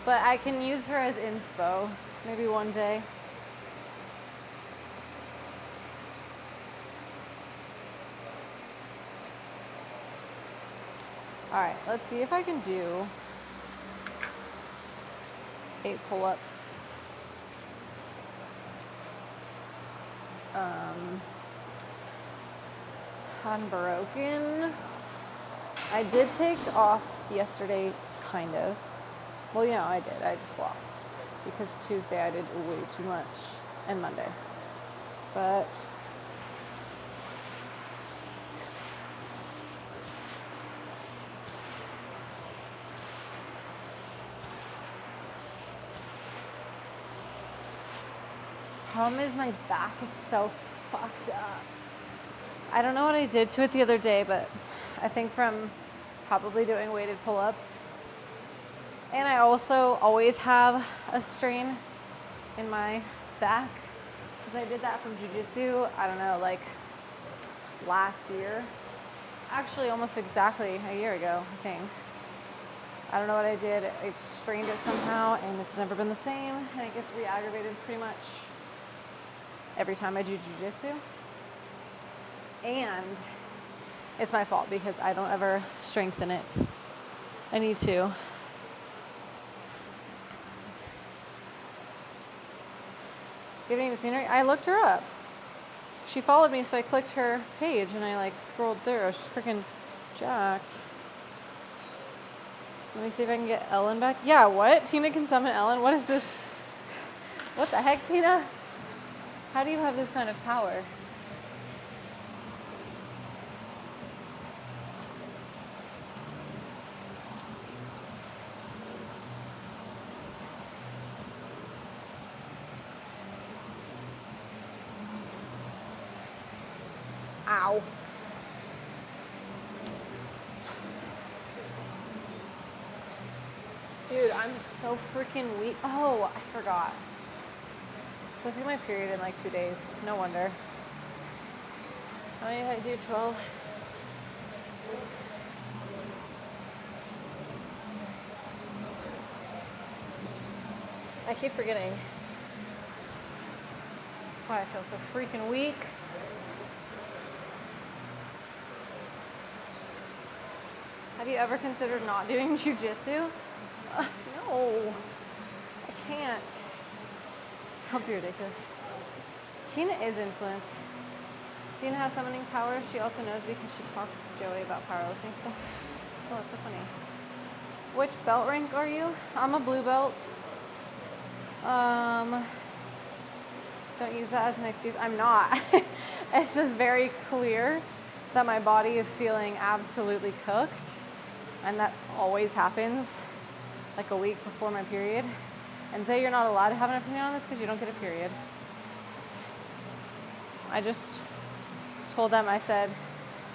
But I can use her as inspo. Maybe one day. All right, let's see if I can do 8 pull-ups. Unbroken. I did take off yesterday, kind of. Well, yeah, I did. I just walked. Because Tuesday I did way too much. And Monday. But... problem is my back is so fucked up. I don't know what I did to it the other day, but I think from probably doing weighted pull-ups. And I also always have a strain in my back because I did that from jiu-jitsu, I don't know, like last year. Actually, almost exactly a year ago, I think. I don't know what I did. I strained it somehow and it's never been the same and it gets re-aggravated pretty much every time I do jiu-jitsu. And it's my fault because I don't ever strengthen it. I need to. You haven't even seen her? I looked her up. She followed me, so I clicked her page and I like scrolled through. She's freaking jacked. Let me see if I can get Ellen back. Yeah, what? Tina can summon Ellen? What is this? What the heck, Tina? How do you have this kind of power? Ow. Dude, I'm so freaking weak. Oh, I forgot. I'm supposed to get my period in like 2 days. No wonder. How many did I do? 12? I keep forgetting. That's why I feel so freaking weak. Have you ever considered not doing jujitsu? No, I can't. Don't be ridiculous. Tina is influenced. Tina has summoning power. She also knows because she talks to Joey about powerlifting stuff. Oh, that's so funny. Which belt rank are you? I'm a blue belt. Don't use that as an excuse. I'm not. It's just very clear that my body is feeling absolutely cooked. And that always happens like a week before my period. And say you're not allowed to have an opinion on this because you don't get a period. I just told them, I said,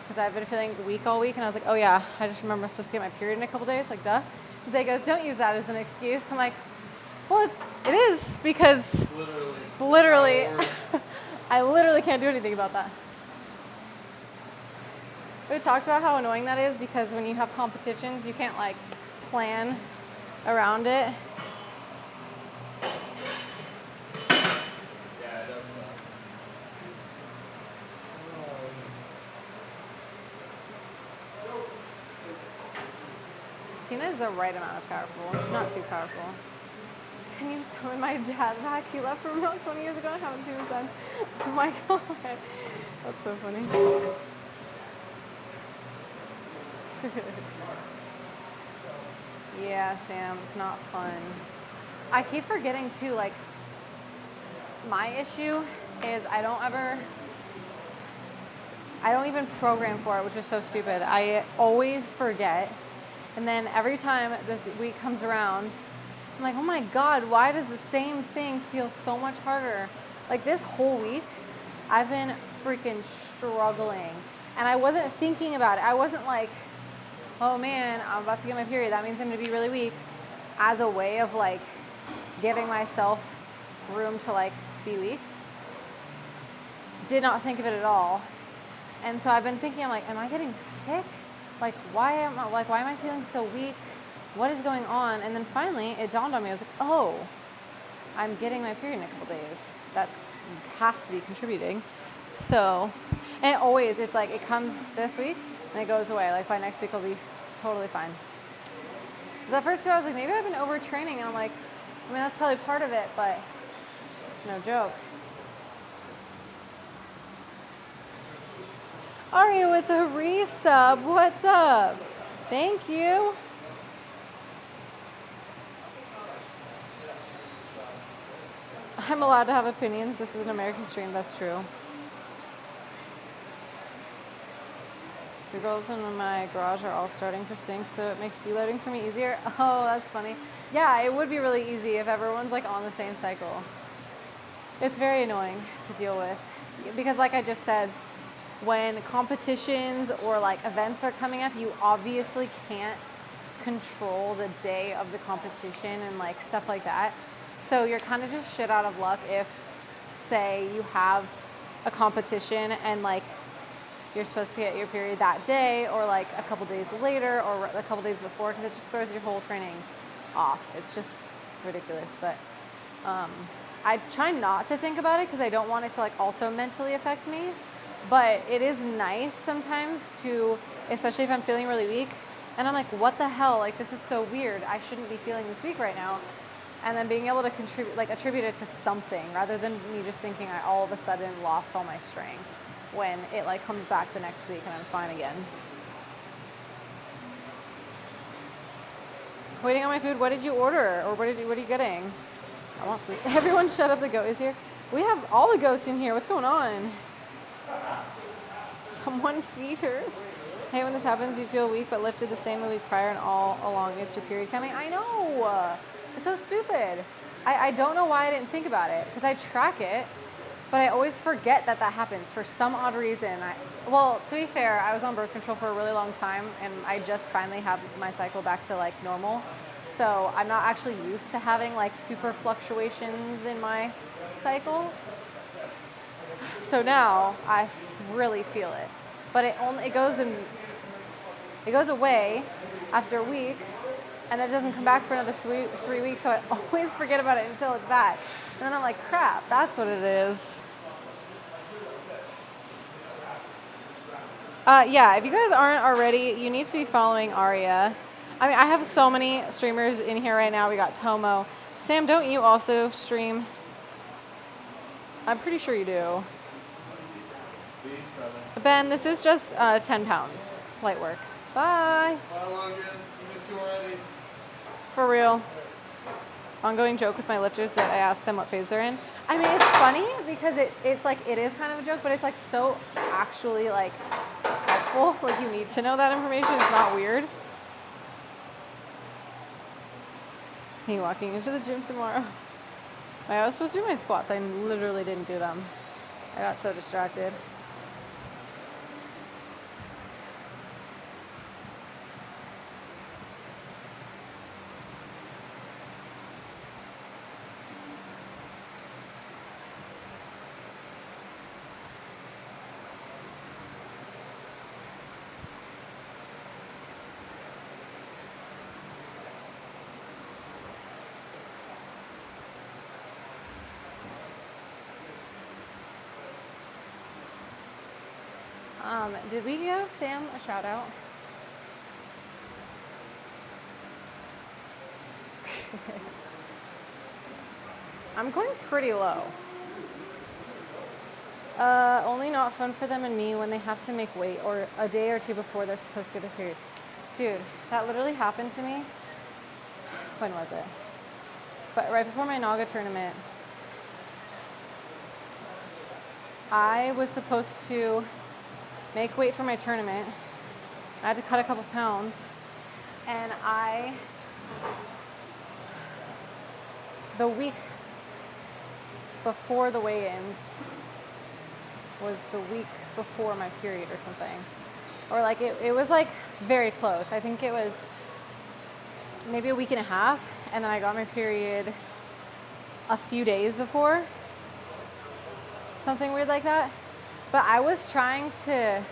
because I've been feeling weak all week, and I was like, oh yeah, I just remember I'm supposed to get my period in a couple days, like duh. Zay goes, don't use that as an excuse. I'm like, well, it is because it's literally I literally can't do anything about that. We talked about how annoying that is because when you have competitions, you can't like plan around it. Yeah, it does suck. Tina is the right amount of powerful, not too powerful. Can you summon my dad back? He left from about 20 years ago and I haven't seen him since. Oh my god. That's so funny. Yeah, Sam, it's not fun. I keep forgetting too, like, my issue is I don't even program for it, which is so stupid. I always forget. And then every time this week comes around, I'm like, oh my God, why does the same thing feel so much harder? Like this whole week, I've been freaking struggling. And I wasn't thinking about it. I wasn't like, oh man, I'm about to get my period. That means I'm gonna be really weak. As a way of like giving myself room to like be weak. Did not think of it at all. And so I've been thinking, I'm like, am I getting sick? Like, why am I feeling so weak? What is going on? And then finally it dawned on me. I was like, oh, I'm getting my period in a couple days. That has to be contributing. So, and it's like, it comes this week and it goes away. Like by next week I'll be totally fine. Because at first too, I was like, maybe I've been overtraining. And I'm like, I mean, that's probably part of it, but it's no joke. Aria with a resub. What's up? Thank you. I'm allowed to have opinions. This is an American stream. That's true. The girls in my garage are all starting to sync, so it makes deloading for me easier. Oh, that's funny. Yeah, it would be really easy if everyone's like on the same cycle. It's very annoying to deal with because like I just said, when competitions or like events are coming up, you obviously can't control the day of the competition and like stuff like that. So you're kind of just shit out of luck if, say, you have a competition and like you're supposed to get your period that day or like a couple days later or a couple days before, because it just throws your whole training off. It's just ridiculous. But I try not to think about it because I don't want it to like also mentally affect me. But it is nice sometimes to, especially if I'm feeling really weak and I'm like, what the hell? Like, this is so weird. I shouldn't be feeling this weak right now. And then being able to attribute it to something rather than me just thinking I all of a sudden lost all my strength when it like comes back the next week and I'm fine again. Waiting on my food. What did you order? Or what are you getting? I want food. Everyone shut up. The goat is here. We have all the goats in here. What's going on? Someone feed her. Hey, when this happens, you feel weak but lifted the same the week prior and all along it's your period coming. I know. It's so stupid. I don't know why I didn't think about it because I track it, but I always forget that happens for some odd reason. Well, to be fair, I was on birth control for a really long time and I just finally have my cycle back to like normal. So I'm not actually used to having like super fluctuations in my cycle. So now I really feel it, but it goes away after a week, and it doesn't come back for another three weeks. So I always forget about it until it's back, and then I'm like, crap, that's what it is. Yeah, if you guys aren't already, you need to be following Aria. I mean, I have so many streamers in here right now. We got Tomo. Sam, don't you also stream? I'm pretty sure you do. Ben, this is just 10 pounds, light work. Bye. Bye, London. Miss you already. For real. Ongoing joke with my lifters that I ask them what phase they're in. I mean, it's funny because it's like, it is kind of a joke, but it's like so actually like helpful. Like you need to know that information. It's not weird. Me walking into the gym tomorrow. I was supposed to do my squats. I literally didn't do them. I got so distracted. Did we give Sam a shout out? I'm going pretty low. Only not fun for them and me when they have to make weight or a day or two before they're supposed to get their period. Dude, that literally happened to me. When was it? But right before my Naga tournament, I was supposed to make weight for my tournament. I had to cut a couple pounds, and the week before the weigh-ins was the week before my period or something. Or like it was like very close. I think it was maybe a week and a half, and then I got my period a few days before. Something weird like that. But I was trying to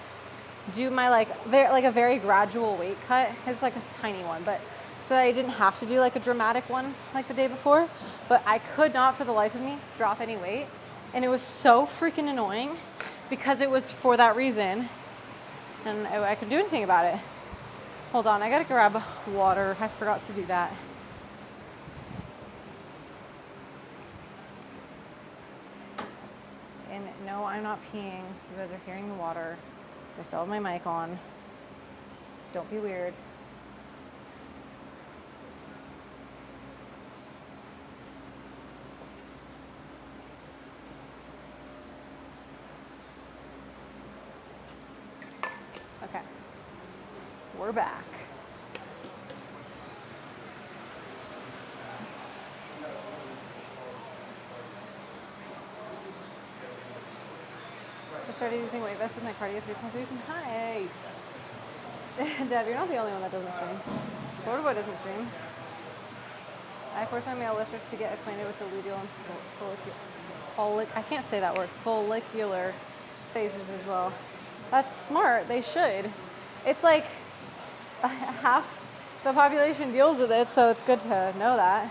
do my a very gradual weight cut. It's like a tiny one, but so that I didn't have to do like a dramatic one like the day before. But I could not for the life of me drop any weight. And it was so freaking annoying because it was for that reason. And I couldn't do anything about it. Hold on, I gotta grab water. I forgot to do that. And no, I'm not peeing. You guys are hearing the water. So I still have my mic on. Don't be weird. Okay. We're back. I started using weight vests with my cardio 3 times a week. Nice. Deb, you're not the only one that doesn't stream. Florida Boy doesn't stream. I force my male lifters to get acquainted with the luteal and I can't say that word, follicular phases as well. That's smart, they should. It's like half the population deals with it, so it's good to know that.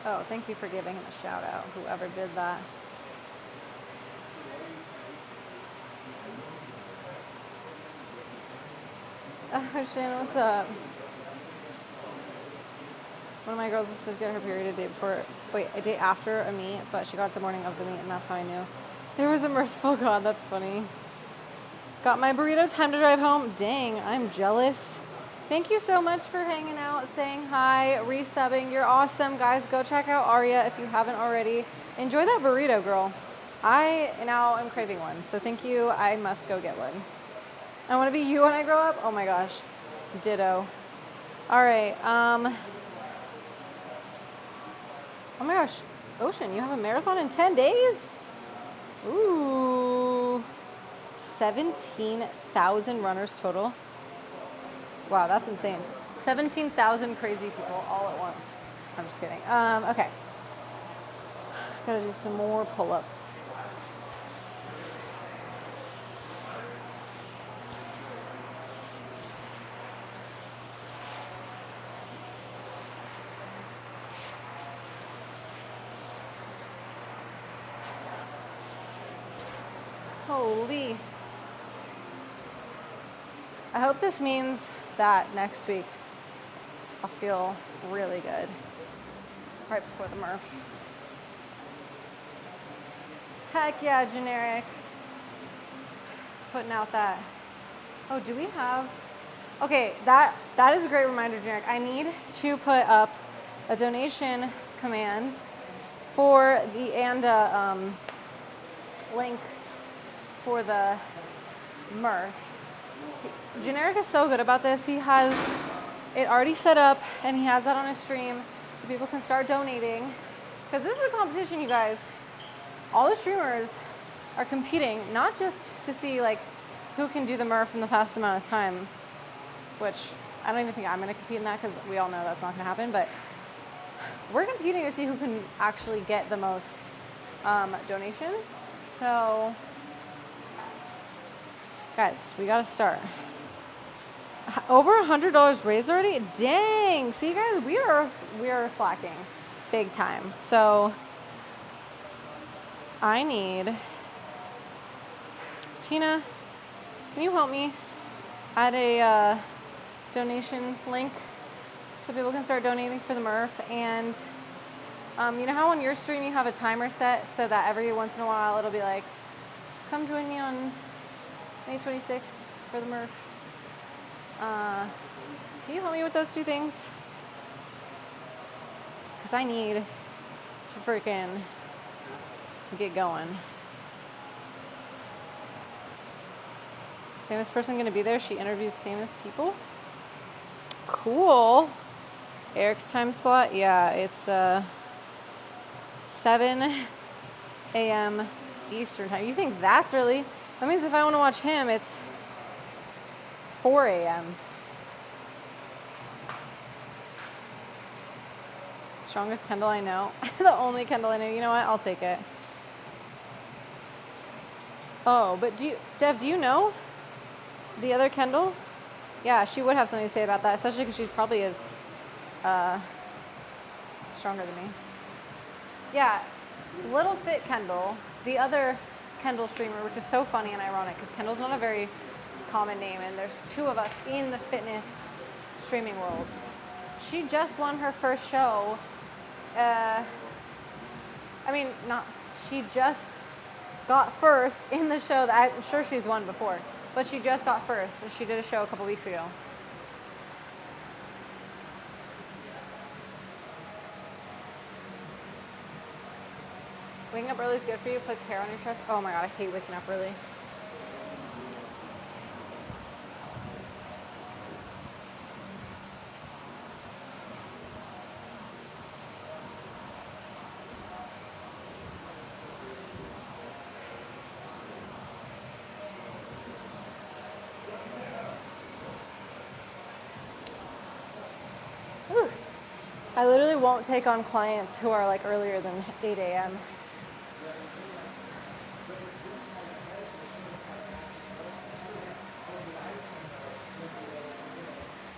Oh, thank you for giving him a shout out, whoever did that. Oh, Shannon, what's up? One of my girls was just get her period a day after a meet, but she got it the morning of the meet, and that's how I knew. There was a merciful God, that's funny. Got my burrito, time to drive home. Dang, I'm jealous. Thank you so much for hanging out, saying hi, resubbing. You're awesome. Guys, go check out Aria if you haven't already. Enjoy that burrito, girl. I now am craving one, so thank you. I must go get one. I want to be you when I grow up. Oh my gosh. Ditto. All right. Oh my gosh. Ocean, you have a marathon in 10 days? Ooh. 17,000 runners total. Wow, that's insane. 17,000 crazy people all at once. I'm just kidding. Okay. Gotta do some more pull-ups. Holy. I hope this means that next week I'll feel really good right before the Murph. Heck yeah, generic. Putting out that. Oh, do we have? Okay, that is a great reminder, generic. I need to put up a donation command for the link for the Murph. Generic is so good about this. He has it already set up and he has that on his stream so people can start donating. Because this is a competition, you guys. All the streamers are competing, not just to see like who can do the Murph in the fastest amount of time, which I don't even think I'm going to compete in that because we all know that's not going to happen. But we're competing to see who can actually get the most donation. So, guys, we got to start. Over $100 raised already? Dang! See, guys, we are slacking big time. So I need Tina. Can you help me add a donation link so people can start donating for the Murph? And you know how on your stream you have a timer set so that every once in a while it'll be like, come join me on May 26th for the Murph. Can you help me with those two things? Because I need to freaking get going. Famous person going to be there? She interviews famous people? Cool. Eric's time slot? Yeah, it's 7 a.m. Eastern time. You think that's early? That means if I want to watch him, it's 4 a.m. Strongest Kendall I know. The only Kendall I know. You know what? I'll take it. Oh, but Dev, do you know the other Kendall? Yeah, she would have something to say about that, especially because she probably is stronger than me. Yeah, Little Fit Kendall, the other Kendall streamer, which is so funny and ironic because Kendall's not a very common name, and there's two of us in the fitness streaming world. She just won her first show. She just got first in the show that I'm sure she's won before, but she just got first. And she did a show a couple weeks ago. Waking up early is good for you, puts hair on your chest. Oh my God, I hate waking up early. Whew. I literally won't take on clients who are like earlier than 8 a.m.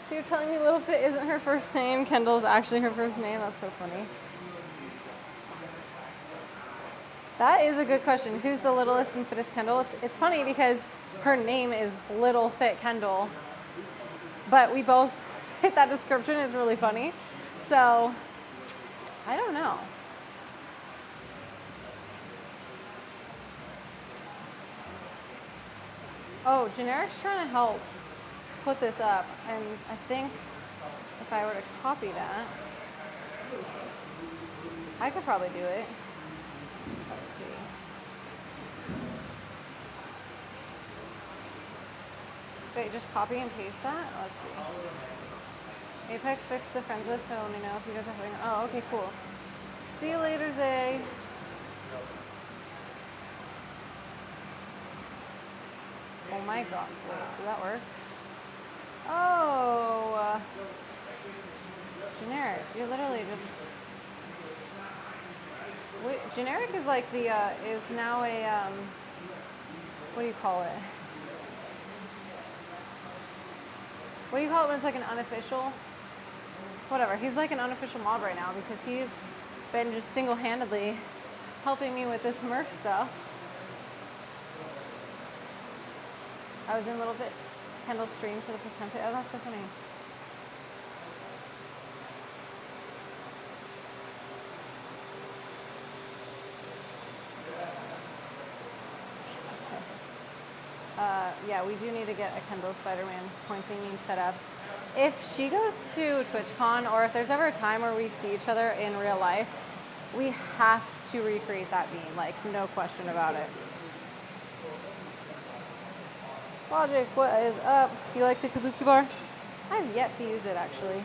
So you're telling me Little Fit isn't her first name? Kendall's actually her first name? That's so funny. That is a good question. Who's the littlest and fittest Kendall? It's funny because her name is Little Fit Kendall, but we both fit that description. Is really funny. So I don't know. Oh, Generic's trying to help put this up, and I think if I were to copy that, I could probably do it. Let's see. Wait, just copy and paste that? Let's see. Apex fixed the friends list, so let me know if you guys are having. Oh, okay, cool. See you later, Zay. Oh my God, wait, did that work? Oh, Generic, you're literally just, wait, Generic is like the, is now a, what do you call it? What do you call it when it's like an unofficial? Whatever, he's like an unofficial mob right now because he's been just single-handedly helping me with this Murph stuff. I was in Little Bits Kendall's stream for the first time today. Oh, that's so funny. Yeah, we do need to get a Kendall Spider-Man pointing set up. If she goes to TwitchCon, or if there's ever a time where we see each other in real life, we have to recreate that beam, like no question about it. Logic, what is up? You like the Kabuki bar? I've yet to use it actually.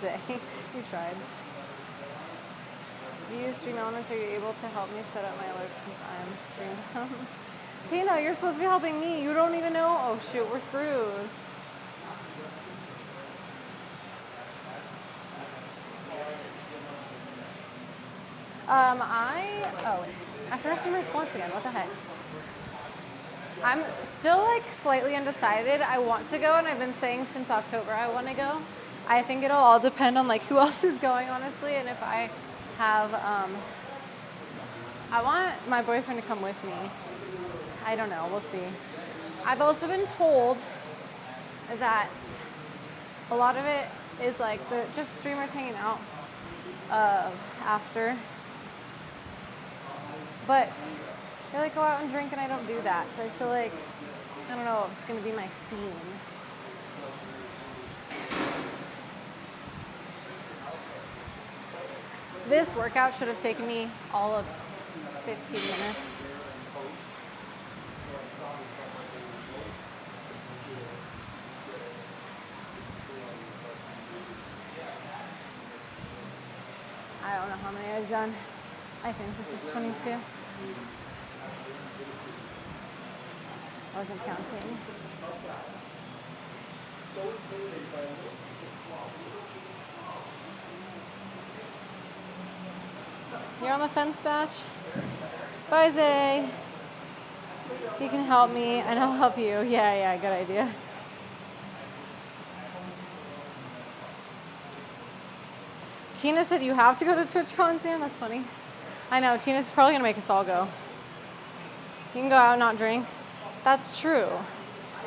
Zay, you tried. Do you use Stream Elements? Are you able to help me set up my alerts since I'm streamed? Tina, you're supposed to be helping me. You don't even know. Oh shoot, we're screwed. I forgot to do my squats again. What the heck? I'm still like slightly undecided. I want to go, and I've been saying since October I want to go. I think it'll all depend on like who else is going, honestly, and if I have, I want my boyfriend to come with me. I don't know, we'll see. I've also been told that a lot of it is like just streamers hanging out after. But they like go out and drink and I don't do that. So I feel like, I don't know if it's gonna be my scene. This workout should have taken me all of 15 minutes. I don't know how many I've done. I think this is 22. I wasn't counting. You're on the fence, Batch? Bye, Zay. You can help me, and I'll help you. Yeah, good idea. Tina said you have to go to TwitchCon, Sam? That's funny. I know, Tina's probably gonna make us all go. You can go out and not drink. That's true.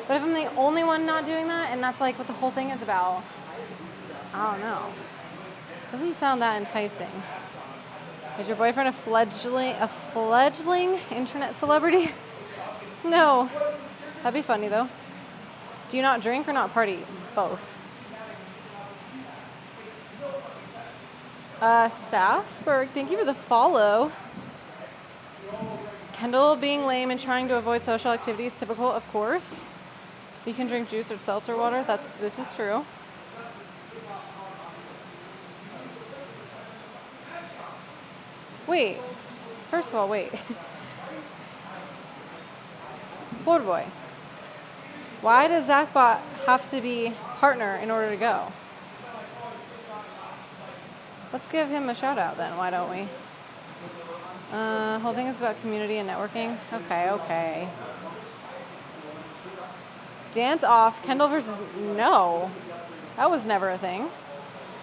But if I'm the only one not doing that, and that's like what the whole thing is about, I don't know. Doesn't sound that enticing. Is your boyfriend a fledgling internet celebrity? No. That'd be funny though. Do you not drink or not party? Both. Staffsburg, thank you for the follow. Kendall being lame and trying to avoid social activities, typical, of course. You can drink juice or seltzer water. This is true. Wait. First of all, wait. Florida boy. Why does Zachbot have to be partner in order to go? Let's give him a shout out then, why don't we? Whole thing is about community and networking. Okay. Dance off, Kendall versus, no. That was never a thing.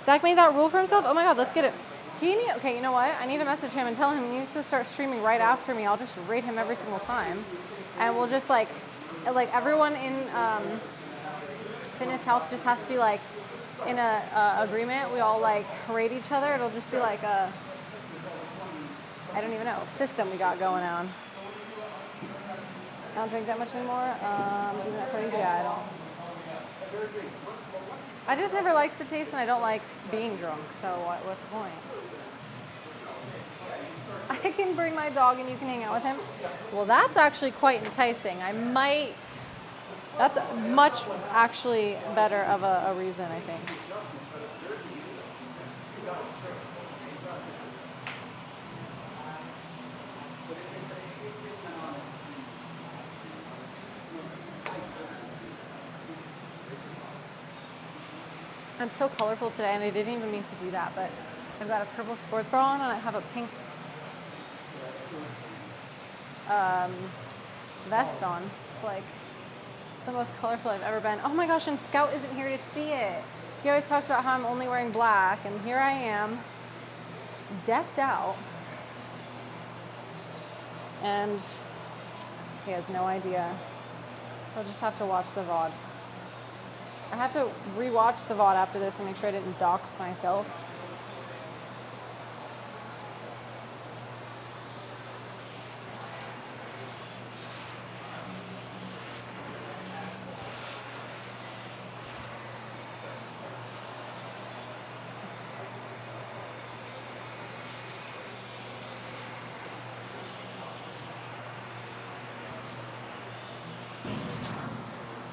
Zach made that rule for himself? Oh my God, let's get it. Okay, you know what? I need to message him and tell him he needs to start streaming right after me. I'll just rate him every single time. And we'll just like everyone in fitness health just has to be like in a agreement. We all like rate each other. It'll just be like a, I don't even know, system we got going on. I don't drink that much anymore. Even at parties, yeah, I don't. I just never liked the taste and I don't like being drunk, so what's the point? I can bring my dog and you can hang out with him. Well, that's actually quite enticing. That's much actually better of a reason, I think. I'm so colorful today, and I didn't even mean to do that, but I've got a purple sports bra on, and I have a pink vest on. It's like the most colorful I've ever been. Oh my gosh, and Scout isn't here to see it. He always talks about how I'm only wearing black, and here I am, decked out, and he has no idea. He'll just have to watch the VOD. I have to re-watch the VOD after this and make sure I didn't dox myself.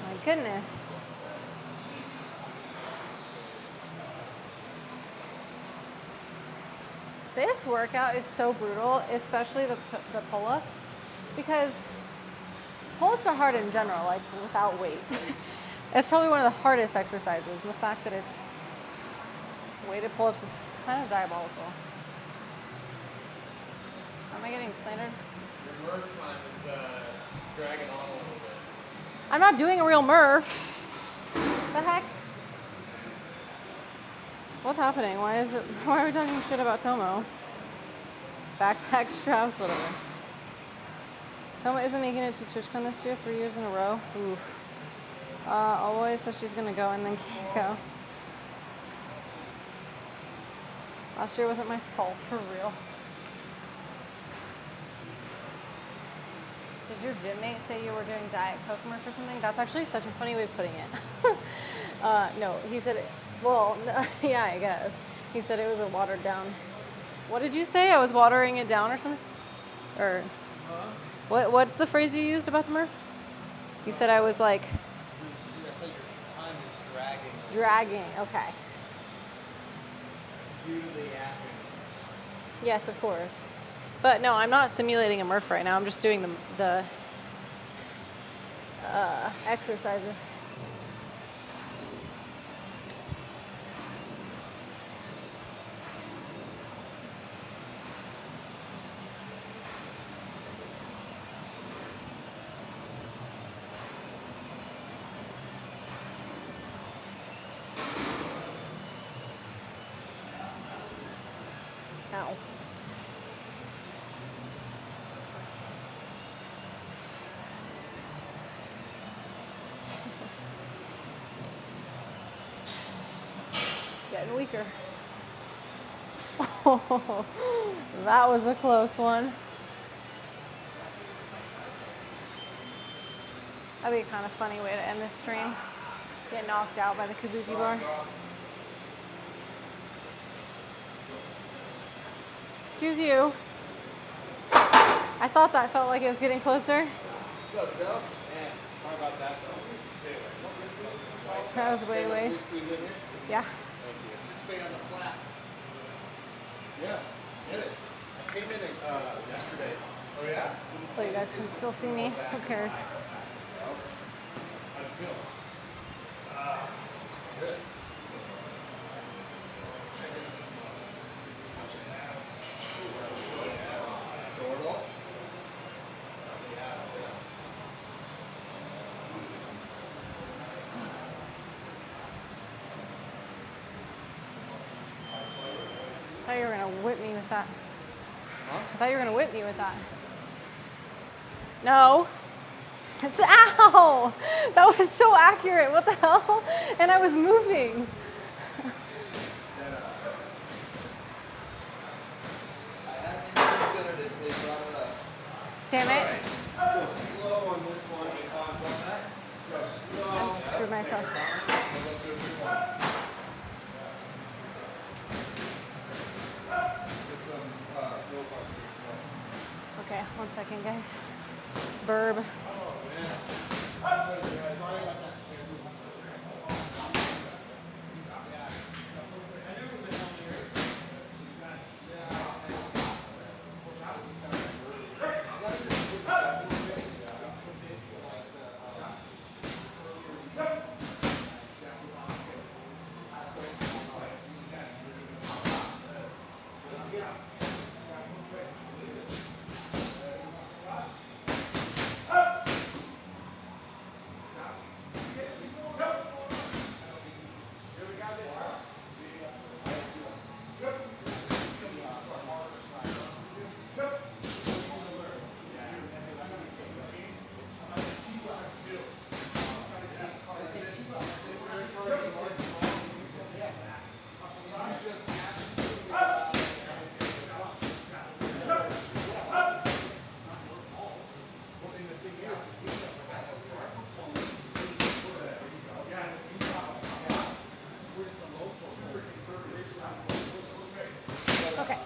My goodness. This workout is so brutal, especially the pull-ups, because Pull-ups are hard in general, like without weight. It's probably one of the hardest exercises, and the fact that it's weighted pull-ups is kind of diabolical. Am I getting slandered? Your Murph time is dragging on a little bit. I'm not doing a real Murph. The heck? What's happening? Why are we talking shit about Tomo? Backpack straps, whatever. Tomo isn't making it to TwitchCon this year, 3 years in a row. Oof. Always says she's gonna go and then can't go. Last year wasn't my fault, for real. Did your gym mate say you were doing Diet Coke Murph or something? That's actually such a funny way of putting it. No, he said, well, no, yeah, I guess. He said it was a watered down. What did you say? I was watering it down or something? Or, what's the phrase you used about the Murph? You said I was like... I said your time is dragging. Dragging, okay. Due to the yapping. Yes, of course. But no, I'm not simulating a Murph right now. I'm just doing the exercises. Ow. Getting weaker. Oh, that was a close one. That'd be a kind of funny way to end this stream. Get knocked out by the Kabuki bar. Excuse you. I thought that felt like it was getting closer. What's up, Joe? Man, sorry about that, though. That was way waste. Squeeze in here? Yeah. Thank you. Just stay on the flat. Yeah, get it. I came in yesterday. Oh, yeah? Well, you guys can still see me. Who cares? How do you feel? Good. Sort of. I thought you were gonna whip me with that. Huh? I thought you were gonna whip me with that. No. It's, ow! That was so accurate. What the hell? And I was moving. Damn it. Go slow on this one. Go slow. I screwed myself. Okay, 1 second, guys. Burb. Okay.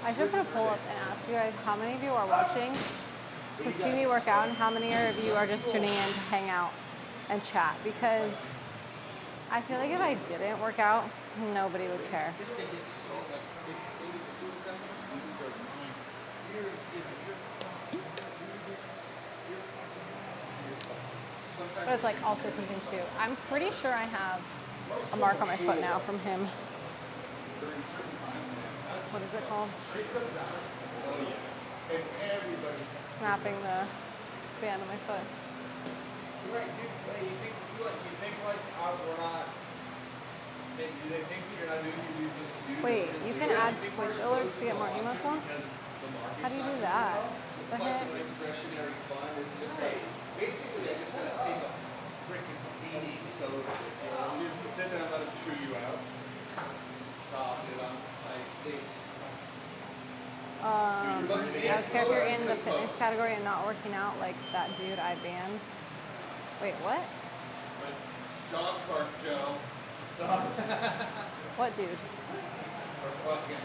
I should put a poll up and ask you guys how many of you are watching to see me work out and how many of you are just tuning in to hang out and chat, because I feel like if I didn't work out, Nobody would care. Just think it's so like individual customers lose their mind. You're fucking sometimes But it's like also something to do. I'm pretty sure I have a mark on my foot now from him. during certain times, man. What is it called? Shit comes out. Oh yeah. And everybody's Snapping the band on my foot. Right, dude, like, you think like we're not. Do they think you're not doing your due Wait, diligence? you can add Twitch alerts to get more emo songs? How do you do that? The plus heck? the discretionary fund is just like basically I just gotta take a freaking beating. So ridiculous. You sit there and let them chew you out. Dude, I stay. As character in the fitness category and not working out like that dude I banned. Wait, what? But dog park Joe What dude? or fucking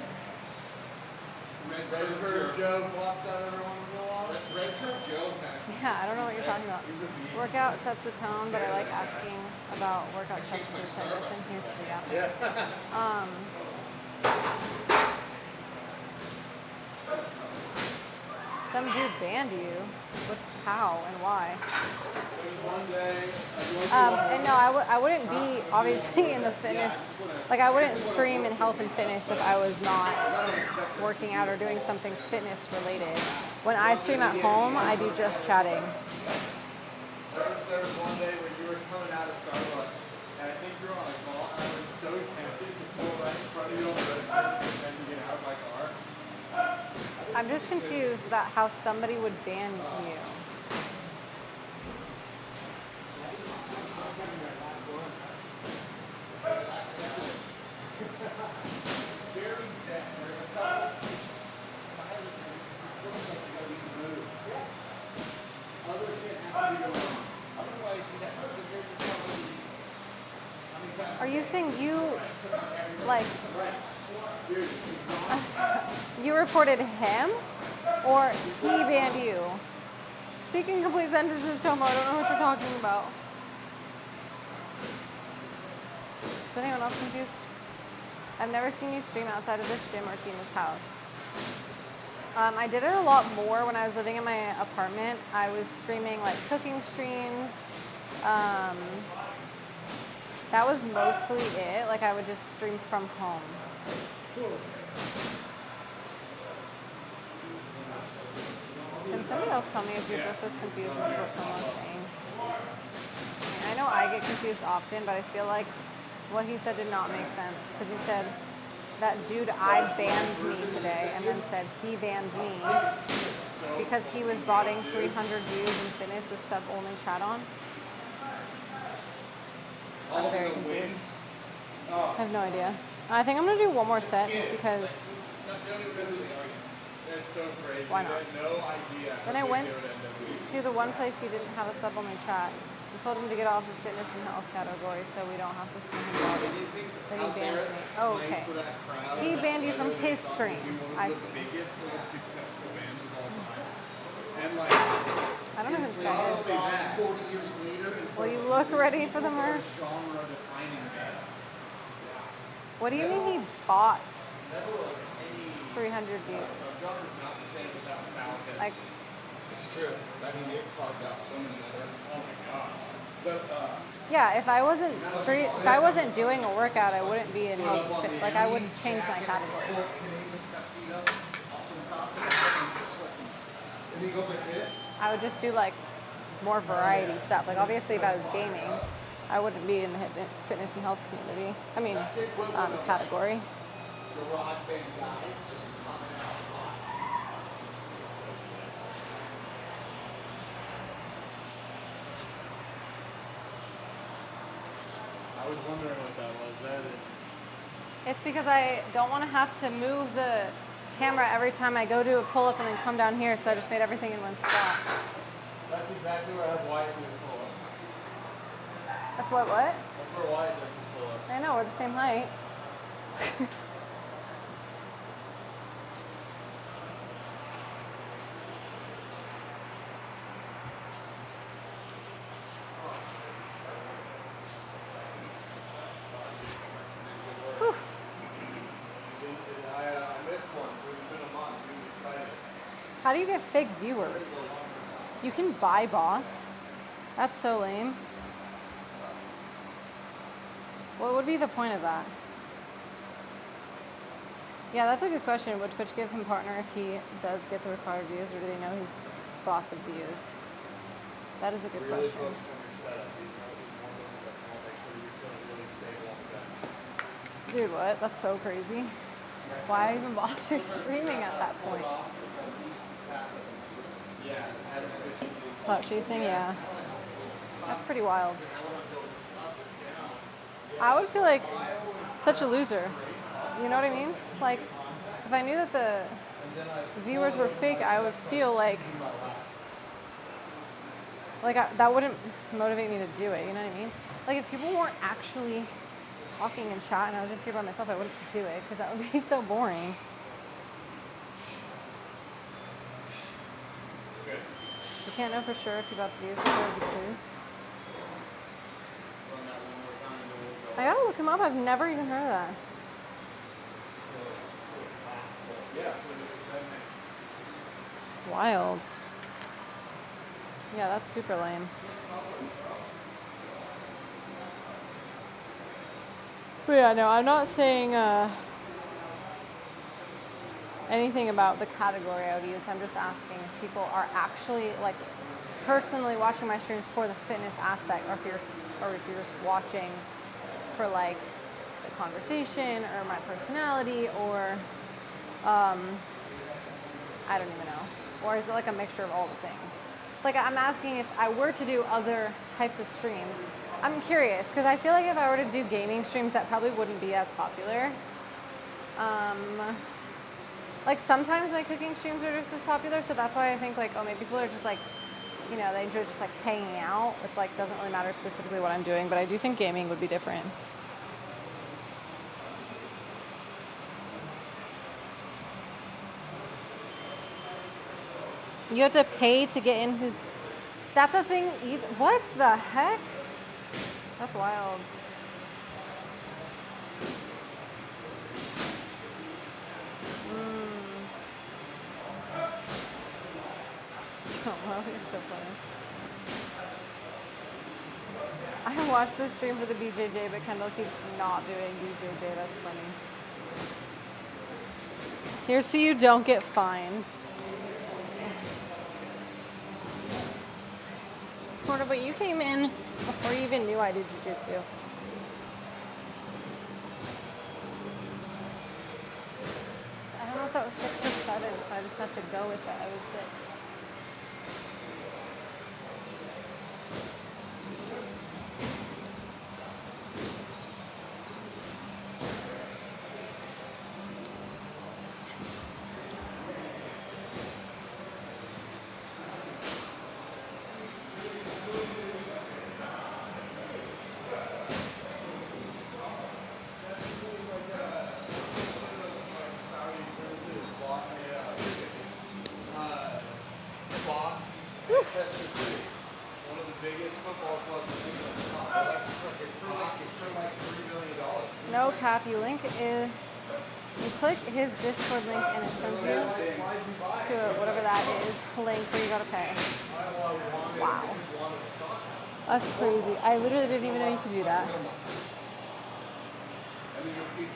Red Red Curve Curve Joe. Joe pops out every once in a while. Red Curve Joe kind of. Yeah, I don't know what you're talking about. He's a beast. Workout sets the tone, but I like asking about workout substitutes. I listen here to the gap. Yeah. Some dude banned you. What? How and why? There's one day. And no, I wouldn't be obviously in the fitness. Like I wouldn't stream in health and fitness if I was not working out or doing something fitness related. When I stream at home, I do just chatting. There was one day where you were coming out of Starbucks, and I think you were on a call, and I was so tempted to pull right in front of you on the road and to get out of my car. I'm just confused about how somebody would ban you. Very sad. There's a couple. Tyler, it feels like you gotta be in the mood. Other shit has to be going on. Otherwise, you have to sit there and tell me how many times. Are you saying you, like, you reported him or he banned you? Speaking complete sentences, Tomo, I don't know what you're talking about. Is anyone else confused? I've never seen you stream outside of this gym or Tina's house. I did it a lot more when I was living in my apartment. I was streaming like cooking streams. That was mostly it. Like I would just stream from home. Can somebody else tell me if you're just as confused as what Tomo's saying? I know I get confused often, but I feel like what he said did not make sense because he said that dude I banned me today and then said he banned me because he was botting 300 views in fitness with sub-only chat on. I'm very confused. I have no idea. I think I'm gonna do one more set just because. Don't even know who they are yet. That's so crazy. Why not? I had no idea. Then I went to the one place he didn't have a sub-only chat. I told him to get off the fitness and health category so we don't have to see him bothered. Then he banned me. Oh, okay. He banned you from his stream. I see. Biggest, most successful bands of all time. And like, I don't know who this guy is. say that. 40 years later. Will you look ready for the merch? Genre defining band. What do you mean he bought Never like any 300 views? subgenre is not the same without Metallica. Like, It's true. I mean, they've carved out so many other. oh my gosh. But, yeah, if I wasn't doing a workout, I wouldn't be in health and fit. Like, I would change my category. full Canadian tuxedo off the top. And he goes like this. I would just do like more variety stuff. Like, obviously, if I was gaming, I wouldn't be in the fitness and health community. I mean, category. Garage band guys just coming out hot. I was wondering what that was. That is. It's because I don't want to have to move the camera every time I go do a pull-up and then come down here, so I just made everything in one spot. That's exactly where I have Wyatt do his pull-ups. That's what? That's where Wyatt does his pull-ups. I know, we're the same height. Whew. How do you get fake viewers? You can buy bots? That's so lame. What would be the point of that? Yeah, that's a good question. Would Twitch give him partner if he does get the required views, or do they know he's bought the views? That is a good Really question. focus on your setup. These are one of those sets. I want to make sure you're feeling really stable on the bench. Dude, what? That's so crazy. Why even bother streaming at that point? Yeah, as efficiently as Clout chasing, yeah. That's pretty wild. I would feel like such a loser. You know what I mean? Like, if I knew that the viewers were fake, I would feel like that wouldn't motivate me to do it. You know what I mean? Like, if people weren't actually talking in chat and I was just here by myself, I wouldn't do it because that would be so boring. You can't know for sure if you got the views before the clues. run that one more time and then we'll go. I gotta look him up. I've never even heard of that. Yeah, so then Wild. Yeah, that's super lame. But yeah, no, I'm not saying anything about the category I would use. I'm just asking if people are actually like personally watching my streams for the fitness aspect, or if you're just watching for like the conversation or my personality, or I don't even know. Or is it like a mixture of all the things? Like, I'm asking if I were to do other types of streams. I'm curious, because I feel like if I were to do gaming streams, that probably wouldn't be as popular. Like, sometimes my cooking streams are just as popular, so that's why I think, like, oh, maybe people are just, like, you know, they enjoy just, like, hanging out. It's, like, doesn't really matter specifically what I'm doing, but I do think gaming would be different. You have to pay to get into. That's a thing. What the heck? That's wild. Oh, well, you're so funny. I watched the stream for the BJJ, but Kendall keeps not doing BJJ. That's funny. Here's so you don't get fined. Sort of, but you came in before you even knew I did jiu-jitsu. I don't know if that was 6 or 7, so I just have to go with it. I was 6. Manchester City, one of the biggest football clubs in England. That's fucking rocket for like $3 billion. No cap, you click his Discord link and it sends you to whatever that is, link where you gotta pay. Wow. That's crazy. I literally didn't even know you could do that.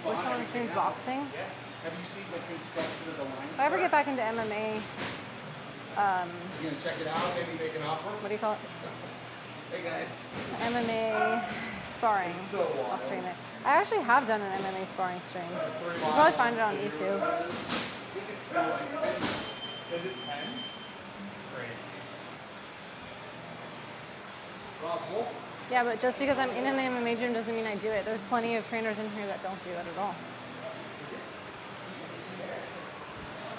Which one streams boxing? Have you seen the construction of the lines? If I ever get back into MMA, You gonna check it out? Maybe make an offer? what do you call it? Hey guys. MMA sparring. I'll stream it. I actually have done an MMA sparring stream. You'll probably find it on YouTube. I think it's still like 10. Is it 10? Great. Yeah, but just because I'm in an MMA gym doesn't mean I do it. There's plenty of trainers in here that don't do it at all.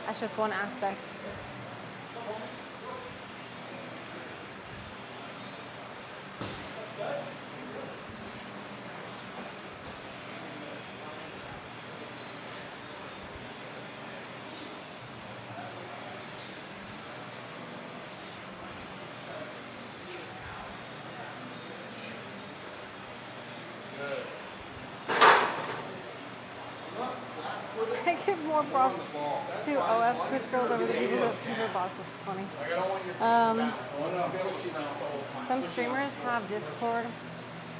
That's just one aspect. give more props to OF Twitch girls over the people that Peter bots. It's funny. Some streamers have Discord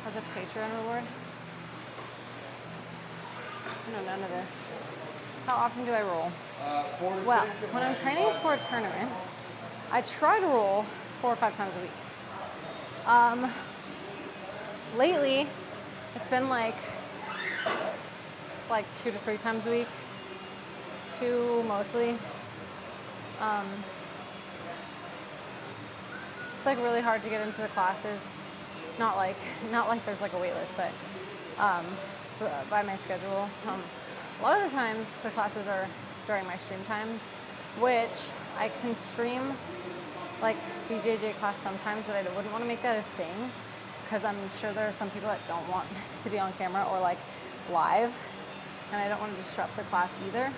as a Patreon reward. No, none of this. How often do I roll? Well, when I'm training for a tournament, I try to roll 4 or 5 times a week. Lately, it's been like 2 to 3 times a week. 2 mostly. It's like really hard to get into the classes. Not like there's like a wait list, but by my schedule. A lot of the times the classes are during my stream times, which I can stream like BJJ class sometimes, but I wouldn't want to make that a thing because I'm sure there are some people that don't want to be on camera or like live, and I don't want to disrupt the class either.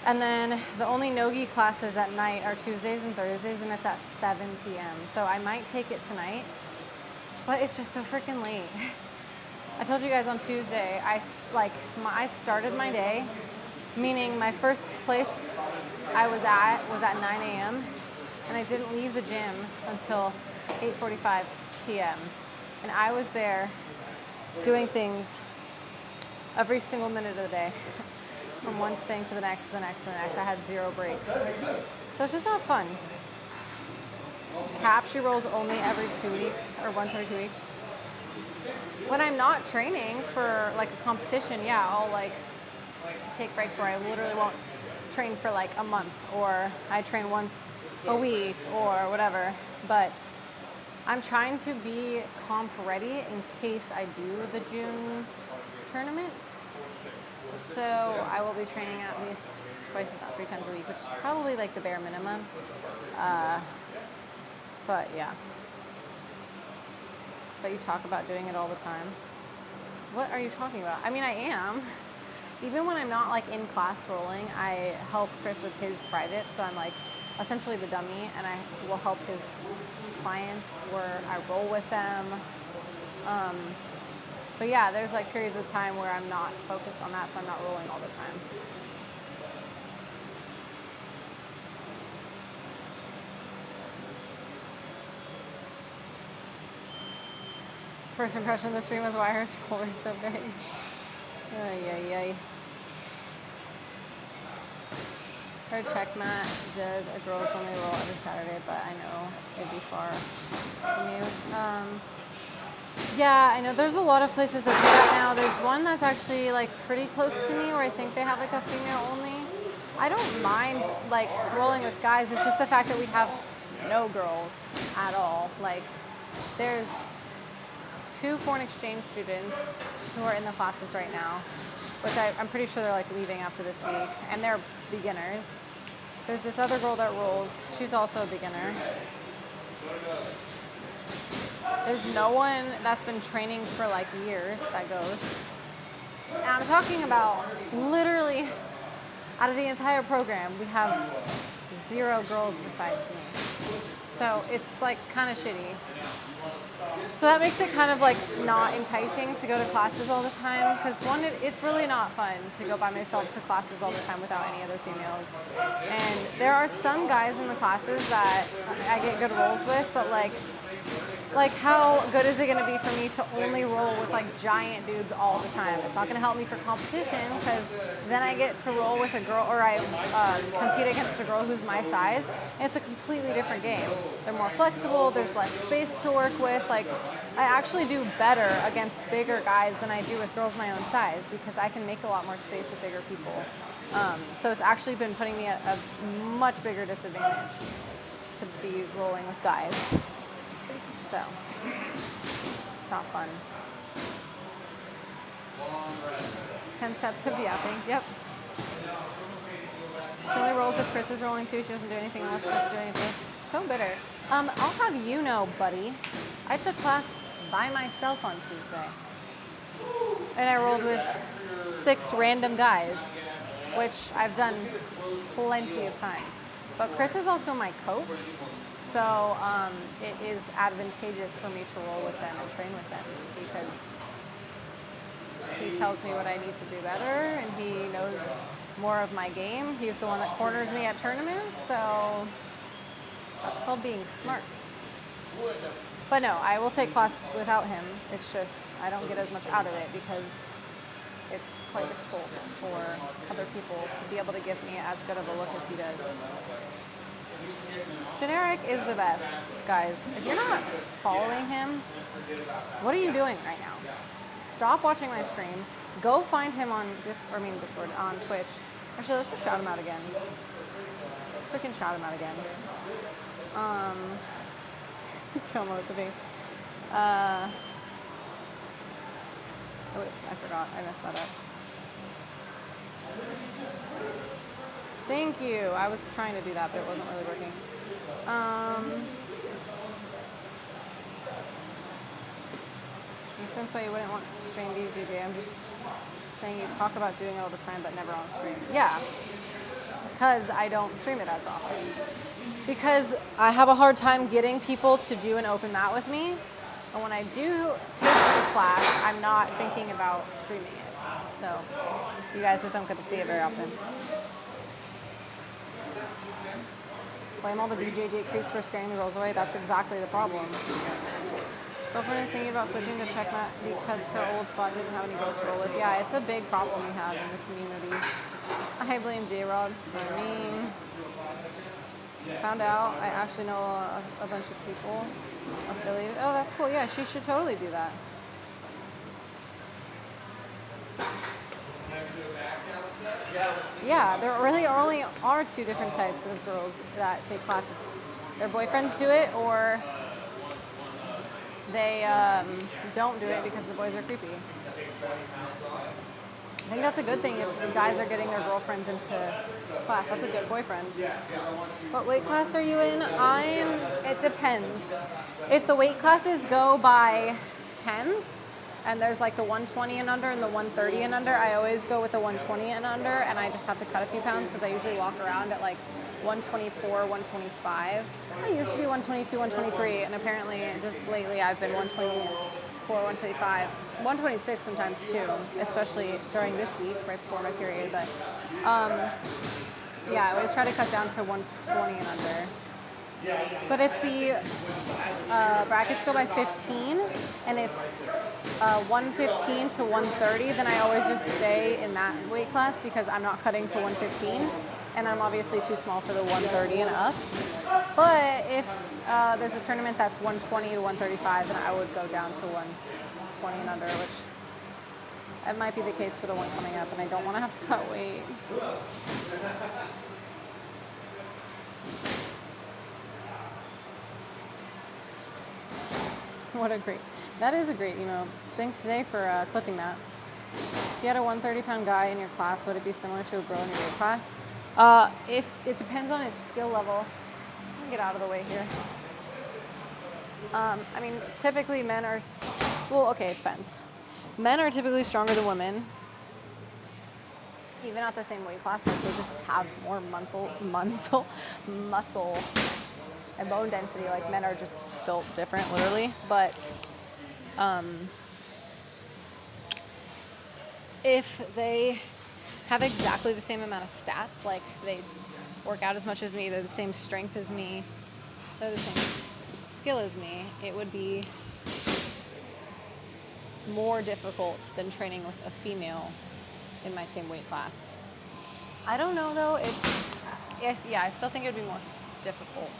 And then the only no-gi classes at night are Tuesdays and Thursdays, and it's at 7 p.m. So I might take it tonight, but it's just so freaking late. I told you guys on Tuesday, I started my day, meaning my first place I was at 9 a.m. and I didn't leave the gym until 8:45 p.m. And I was there doing things every single minute of the day, from one thing to the next, to the next, to the next. I had 0 breaks. So it's just not fun. Cap, she rolls only every 2 weeks, or once every 2 weeks. When I'm not training for like a competition, yeah, I'll like take breaks where I literally won't train for like a month, or I train once a week or whatever. But I'm trying to be comp ready in case I do the June tournament. So I will be training at least twice, about 3 times a week, which is probably like the bare minimum. But yeah. But you talk about doing it all the time. What are you talking about? I mean, I am. Even when I'm not like in class rolling, I help Chris with his private. So I'm like essentially the dummy, and I will help his clients where I roll with them. But yeah, there's like periods of time where I'm not focused on that, so I'm not rolling all the time. First impression of the stream was why her shoulder's so big. Ay, ay, ay. Her check mat does a girls only roll every Saturday, but I know it'd be far from you. Yeah, I know there's a lot of places that do that now. There's one that's actually like pretty close to me where I think they have like a female only. I don't mind like rolling with guys. It's just the fact that we have no girls at all. Like there's 2 foreign exchange students who are in the classes right now, which I'm pretty sure they're like leaving after this week, and they're beginners. There's this other girl that rolls. She's also a beginner. There's no one that's been training for like years that goes. And I'm talking about literally out of the entire program, we have 0 girls besides me. So it's like kind of shitty. So that makes it kind of like not enticing to go to classes all the time, because one, it's really not fun to go by myself to classes all the time without any other females. And there are some guys in the classes that I get good rolls with, but like how good is it going to be for me to only roll with like giant dudes all the time? It's not going to help me for competition, because then I get to roll with a girl, or I compete against a girl who's my size, and it's a completely different game. They're more flexible, there's less space to work with. Like I actually do better against bigger guys than I do with girls my own size, because I can make a lot more space with bigger people. So it's actually been putting me at a much bigger disadvantage to be rolling with guys. So, it's not fun. 10 steps of yapping, yep. She only rolls if Chris is rolling too. She doesn't do anything unless Chris is doing it too. So bitter. I'll have you know, buddy, I took class by myself on Tuesday. And I rolled with 6 random guys, which I've done plenty of times. But Chris is also my coach. So it is advantageous for me to roll with them and train with them, because He tells me what I need to do better, and he knows more of my game. He's the one that corners me at tournaments, so that's called being smart. But no, I will take class without him. It's just I don't get as much out of it because it's quite difficult for other people to be able to give me as good of a look as he does. Generic is the best, guys. If you're not following him, what are you doing right now? Stop watching my stream. Go find him on Discord, on Twitch. Actually, let's just shout him out again. Freaking shout him out again. Tomo with the face. Oops, I forgot. I messed that up. Thank you. I was trying to do that, but it wasn't really working. Makes sense why you wouldn't want to stream BJJ. I'm just saying you talk about doing it all the time, but never on stream. Yeah, because I don't stream it as often. Because I have a hard time getting people to do an open mat with me. And when I do take the class, I'm not thinking about streaming it. So you guys just don't get to see it very often. Blame all the BJJ creeps for scaring the girls away. That's exactly the problem. Girlfriend is thinking about switching to checkmat because her old spot didn't have any girls to roll with. Yeah, it's a big problem we have in the community. I blame J-Rod for me. Found out I actually know a bunch of people affiliated. Oh, that's cool. Yeah, she should totally do that. Yeah, there really only are two different types of girls that take classes. Their boyfriends do it, or they don't do it because the boys are creepy. I think that's a good thing if the guys are getting their girlfriends into class. That's a good boyfriend. What weight class are you in? It depends. If the weight classes go by 10s, and there's like the 120 and under and the 130 and under, I always go with the 120 and under, and I just have to cut a few pounds because I usually walk around at like 124, 125. I used to be 122, 123, and apparently just lately I've been 124, 125, 126 sometimes too, especially during this week, right before my period. But yeah, I always try to cut down to 120 and under. But if the brackets go by 15 and it's 115 to 130, then I always just stay in that weight class because I'm not cutting to 115, and I'm obviously too small for the 130 and up. But if there's a tournament that's 120 to 135, then I would go down to 120 and under, which it might be the case for the one coming up, and I don't want to have to cut weight. What a that is a great email. Thanks, Zay, for clipping that. If you had a 130-pound guy in your class, would it be similar to a girl in your weight class? If it depends on his skill level. Let me get out of the way here. I mean, typically men are, well, okay, it depends. Men are typically stronger than women. Even at the same weight class, like they just have more muscle and bone density. Like men are just built different, literally. But if they have exactly the same amount of stats, like they work out as much as me, they're the same strength as me, they're the same skill as me, it would be more difficult than training with a female in my same weight class. I don't know though if yeah, I still think it would be more difficult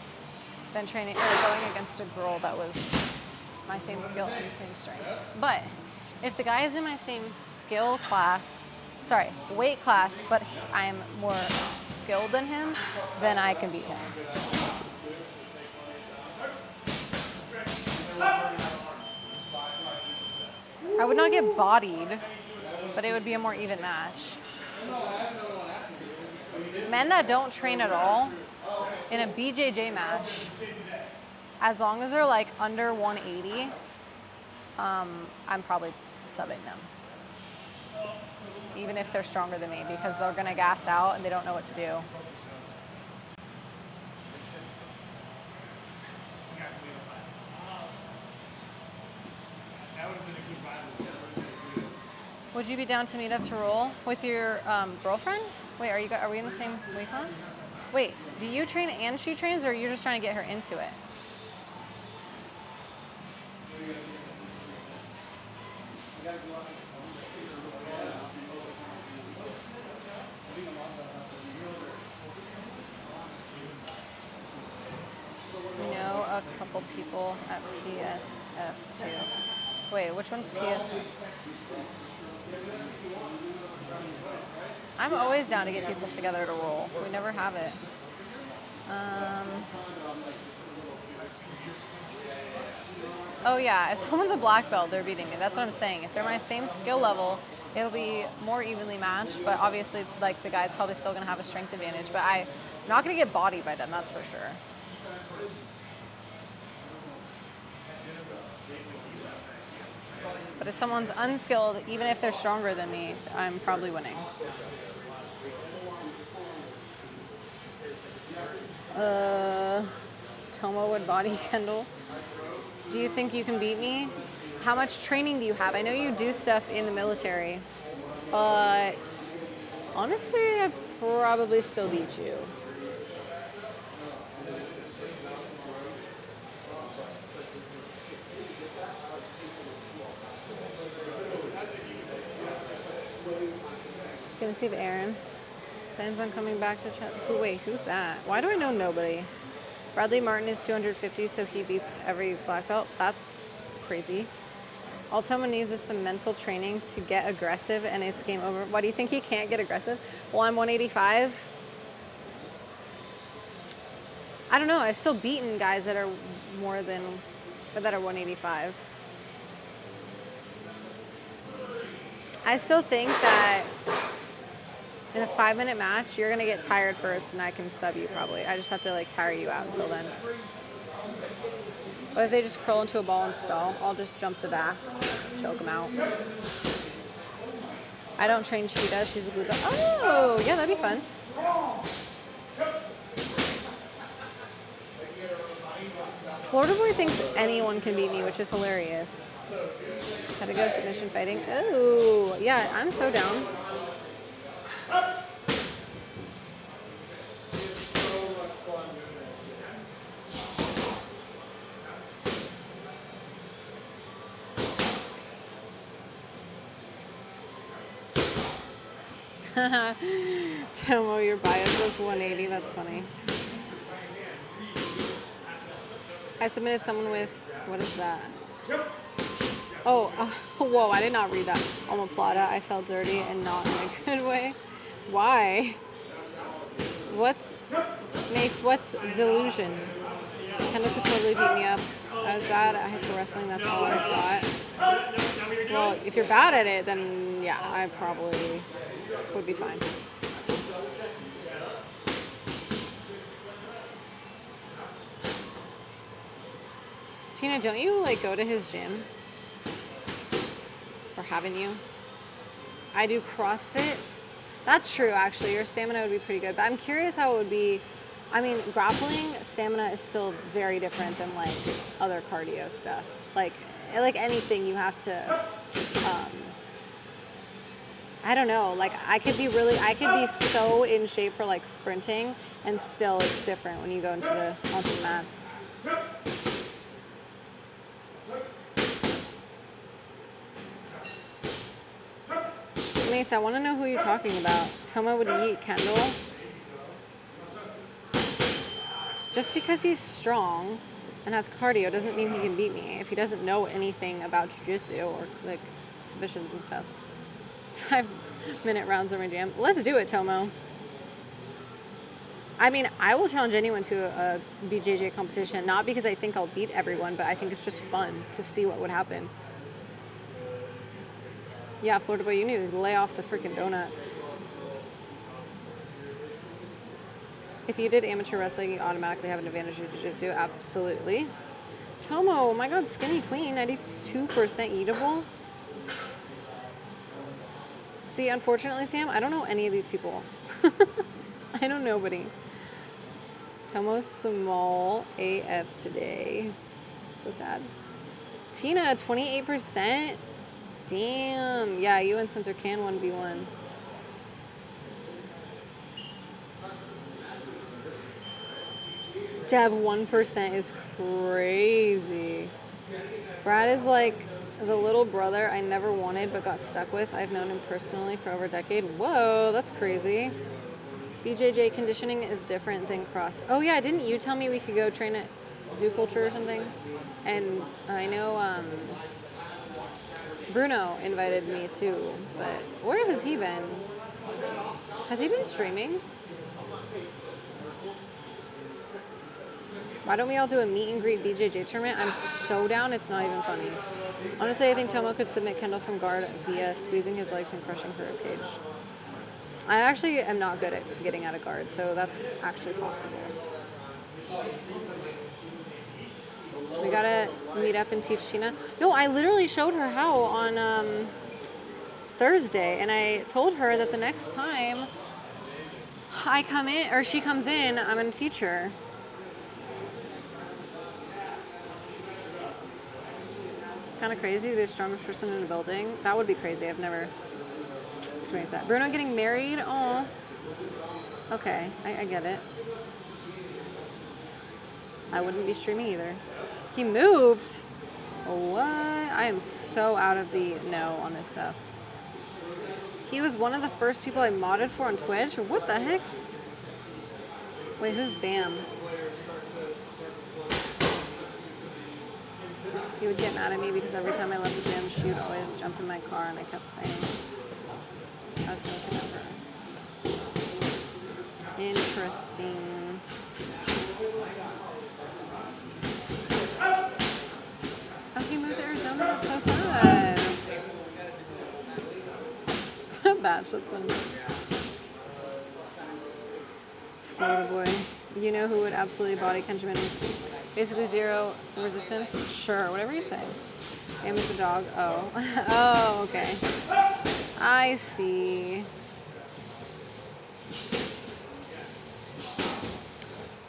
than training or going against a girl that was my same skill and same strength. But if the guy is in my same weight class, but I'm more skilled than him, then I can beat him. I would not get bodied, but it would be a more even match. Men that don't train at all in a BJJ match, as long as they're like under 180, I'm probably subbing them. Even if they're stronger than me, because they're gonna gas out and they don't know what to do. Would you be down to meet up to roll with your girlfriend? Wait, are we in the same weight class? Wait, do you train and she trains, or are you just trying to get her into it? We know a couple people at PSF too. Wait, which one's PSF? I'm always down to get people together to roll. We never have it. Oh yeah, if someone's a black belt, they're beating me. That's what I'm saying. If they're my same skill level, it'll be more evenly matched, but obviously like the guy's probably still gonna have a strength advantage, but I'm not gonna get bodied by them, that's for sure. But if someone's unskilled, even if they're stronger than me, I'm probably winning. Tomo would body Kendall. Do you think you can beat me? How much training do you have? I know you do stuff in the military, but honestly, I'd probably still beat you. Gonna see if Aaron plans on coming back to chat. Wait, who's that? Why do I know nobody? Bradley Martin is 250, so he beats every black belt. That's crazy. All Toma needs is some mental training to get aggressive, and it's game over. Why do you think he can't get aggressive? Well, I'm 185. I don't know. I've still beaten guys that are that are 185. I still think that in a 5-minute match, you're gonna get tired first, and I can sub you probably. I just have to like tire you out until then. But if they just curl into a ball and stall, I'll just jump the back, choke them out. I don't train, she does. She's a blue belt. Oh, yeah, that'd be fun. Florida Boy thinks anyone can beat me, which is hilarious. Had to go submission fighting. Oh, yeah, I'm so down. Tomo, your bias was 180. That's funny. I submitted someone with, what is that? Oh, whoa, I did not read that. Omoplata, I felt dirty and not in a good way. Why? What's delusion? Kendall could totally beat me up. I was bad at high school wrestling, that's all I thought. Well, if you're bad at it, then yeah, I probably would be fine. Tina, don't you like go to his gym? Or haven't you? I do CrossFit. That's true, actually. Your stamina would be pretty good. But I'm curious how it would be. I mean, grappling stamina is still very different than like other cardio stuff. Like anything, you have to. I don't know. Like I could be so in shape for like sprinting, and still it's different when you go onto the mats. Mace, I want to know who you're talking about. Toma would eat Kendall. Just because he's strong and has cardio doesn't mean he can beat me if he doesn't know anything about jiu-jitsu or like submissions and stuff. 5-minute rounds are my jam. Let's do it, Tomo. I mean, I will challenge anyone to a BJJ competition, not because I think I'll beat everyone, but I think it's just fun to see what would happen. Yeah, Florida Boy, you need to lay off the freaking donuts. If you did amateur wrestling, you automatically have an advantage in jiu-jitsu. Absolutely. Tomo, oh my god, Skinny Queen, 92% eatable. See, unfortunately, Sam, I don't know any of these people. I know nobody. Tomo's small AF today. So sad. Tina, 28%. Damn. Yeah, you and Spencer can 1v1. To have 1% is crazy. Brad is like the little brother I never wanted but got stuck with. I've known him personally for over a decade. Whoa, that's crazy. BJJ conditioning is different than cross. Oh yeah, didn't you tell me we could go train at Zoo Culture or something? And I know Bruno invited me too, but where has he been? Has he been streaming? Why don't we all do a meet and greet BJJ tournament? I'm so down, it's not even funny. Honestly, I think Tomo could submit Kendall from guard via squeezing his legs and crushing her ribcage. I actually am not good at getting out of guard, so that's actually possible. We gotta meet up and teach Tina. No, I literally showed her how on Thursday, and I told her that the next time I come in, or she comes in, I'm gonna teach her. Kind of crazy to be the strongest person in a building. That would be crazy. I've never experienced that. Bruno getting married? Oh, okay. I get it. I wouldn't be streaming either. He moved? What? I am so out of the know on this stuff. He was one of the first people I modded for on Twitch? What the heck? Wait, who's Bam? He would get mad at me because every time I left the gym, she would always jump in my car, and I kept saying I was going to kidnap her. Interesting. Oh, he moved to Arizona? That's so sad. Batch, that's funny. Florida boy. You know who would absolutely body Kenjamin? Basically 0 resistance? Sure, whatever you say. Am is a dog. Oh. Oh, okay. I see.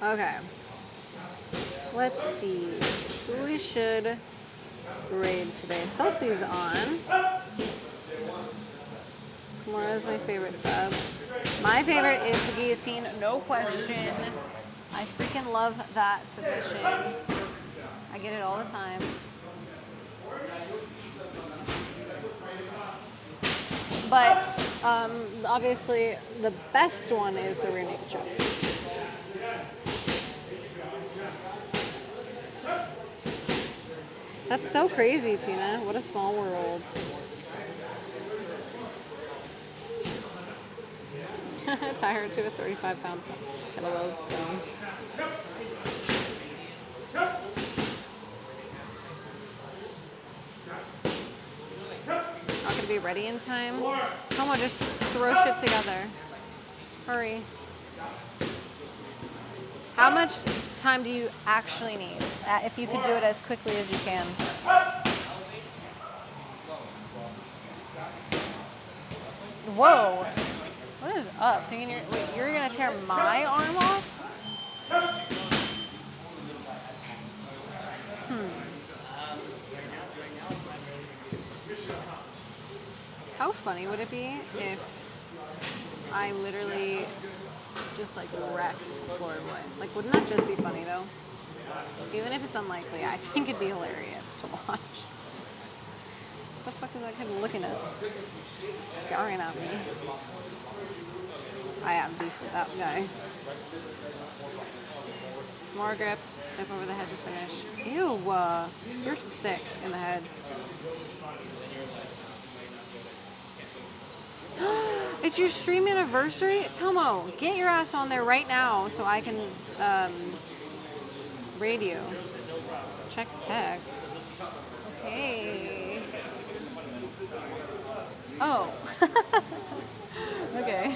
Okay. Let's see who we should raid today. Celti's on. Kimura's my favorite sub. My favorite is the guillotine, no question. I freaking love that submission. I get it all the time. But obviously the best one is the rear naked choke. That's so crazy, Tina. What a small world. Tie her to a 35-pound kettlebell spoon. Not gonna be ready in time. Come on, just throw shit together. Hurry. How much time do you actually need? If you could do it as quickly as you can. Whoa. What is up? Thinking you're gonna tear my arm off? How funny would it be if I literally just like wrecked Florida Boy? Like, wouldn't that just be funny though? Even if it's unlikely, I think it'd be hilarious to watch. What the fuck is that kid looking at? Staring at me. I have beef with that guy. More grip. Step over the head to finish. Ew, you're sick in the head. It's your stream anniversary? Tomo, get your ass on there right now so I can raid you. Check text. Okay. Oh. Okay.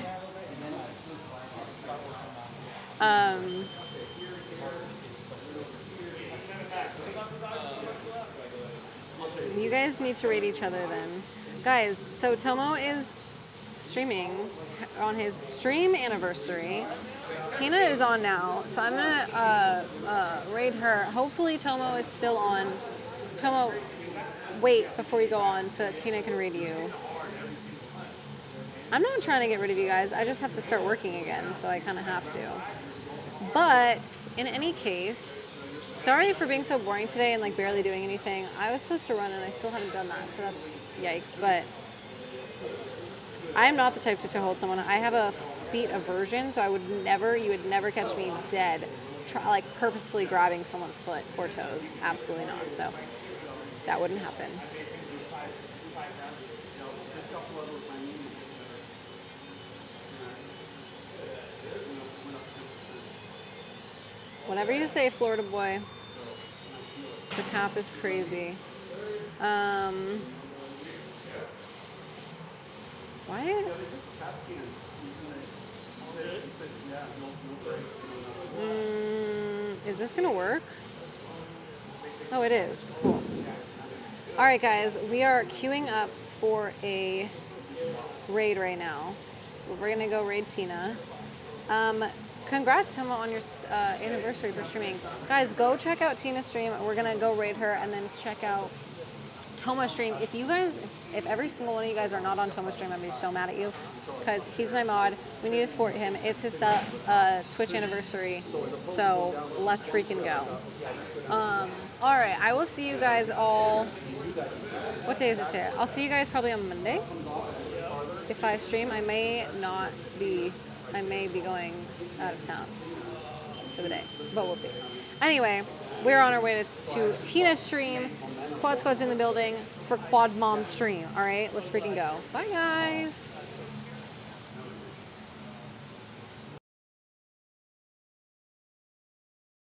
You guys need to rate each other then. Guys, so Tomo is streaming on his stream anniversary. Tina is on now, so I'm gonna raid her. Hopefully Tomo is still on. Tomo, wait before you go on so that Tina can read you. I'm not trying to get rid of you guys. I just have to start working again, so I kind of have to. But in any case, sorry for being so boring today and like barely doing anything. I was supposed to run and I still haven't done that, so that's yikes. But I am not the type to hold someone. I have a feet aversion, so you would never catch me dead, like purposefully grabbing someone's foot or toes. Absolutely not. So that wouldn't happen. Whatever you say, Florida boy. The cap is crazy. Why? Is this gonna work? Oh, it is. Cool. All right, guys, we are queuing up for a raid right now. We're gonna go raid Tina. Congrats, Toma, on your anniversary for streaming. Guys, go check out Tina's stream. We're gonna go raid her and then check out Toma's stream. If every single one of you guys are not on Toma's stream, I'm gonna be so mad at you because he's my mod. We need to support him. It's his Twitch anniversary, so let's freaking go. All right, I will see you guys all. What day is it today? I'll see you guys probably on Monday. If I stream, I may be going out of town for the day, but we'll see. Anyway, we're on our way to Tina's stream. Quad Squad's in the building for Quad Mom's stream. All right, let's freaking go. Bye, guys.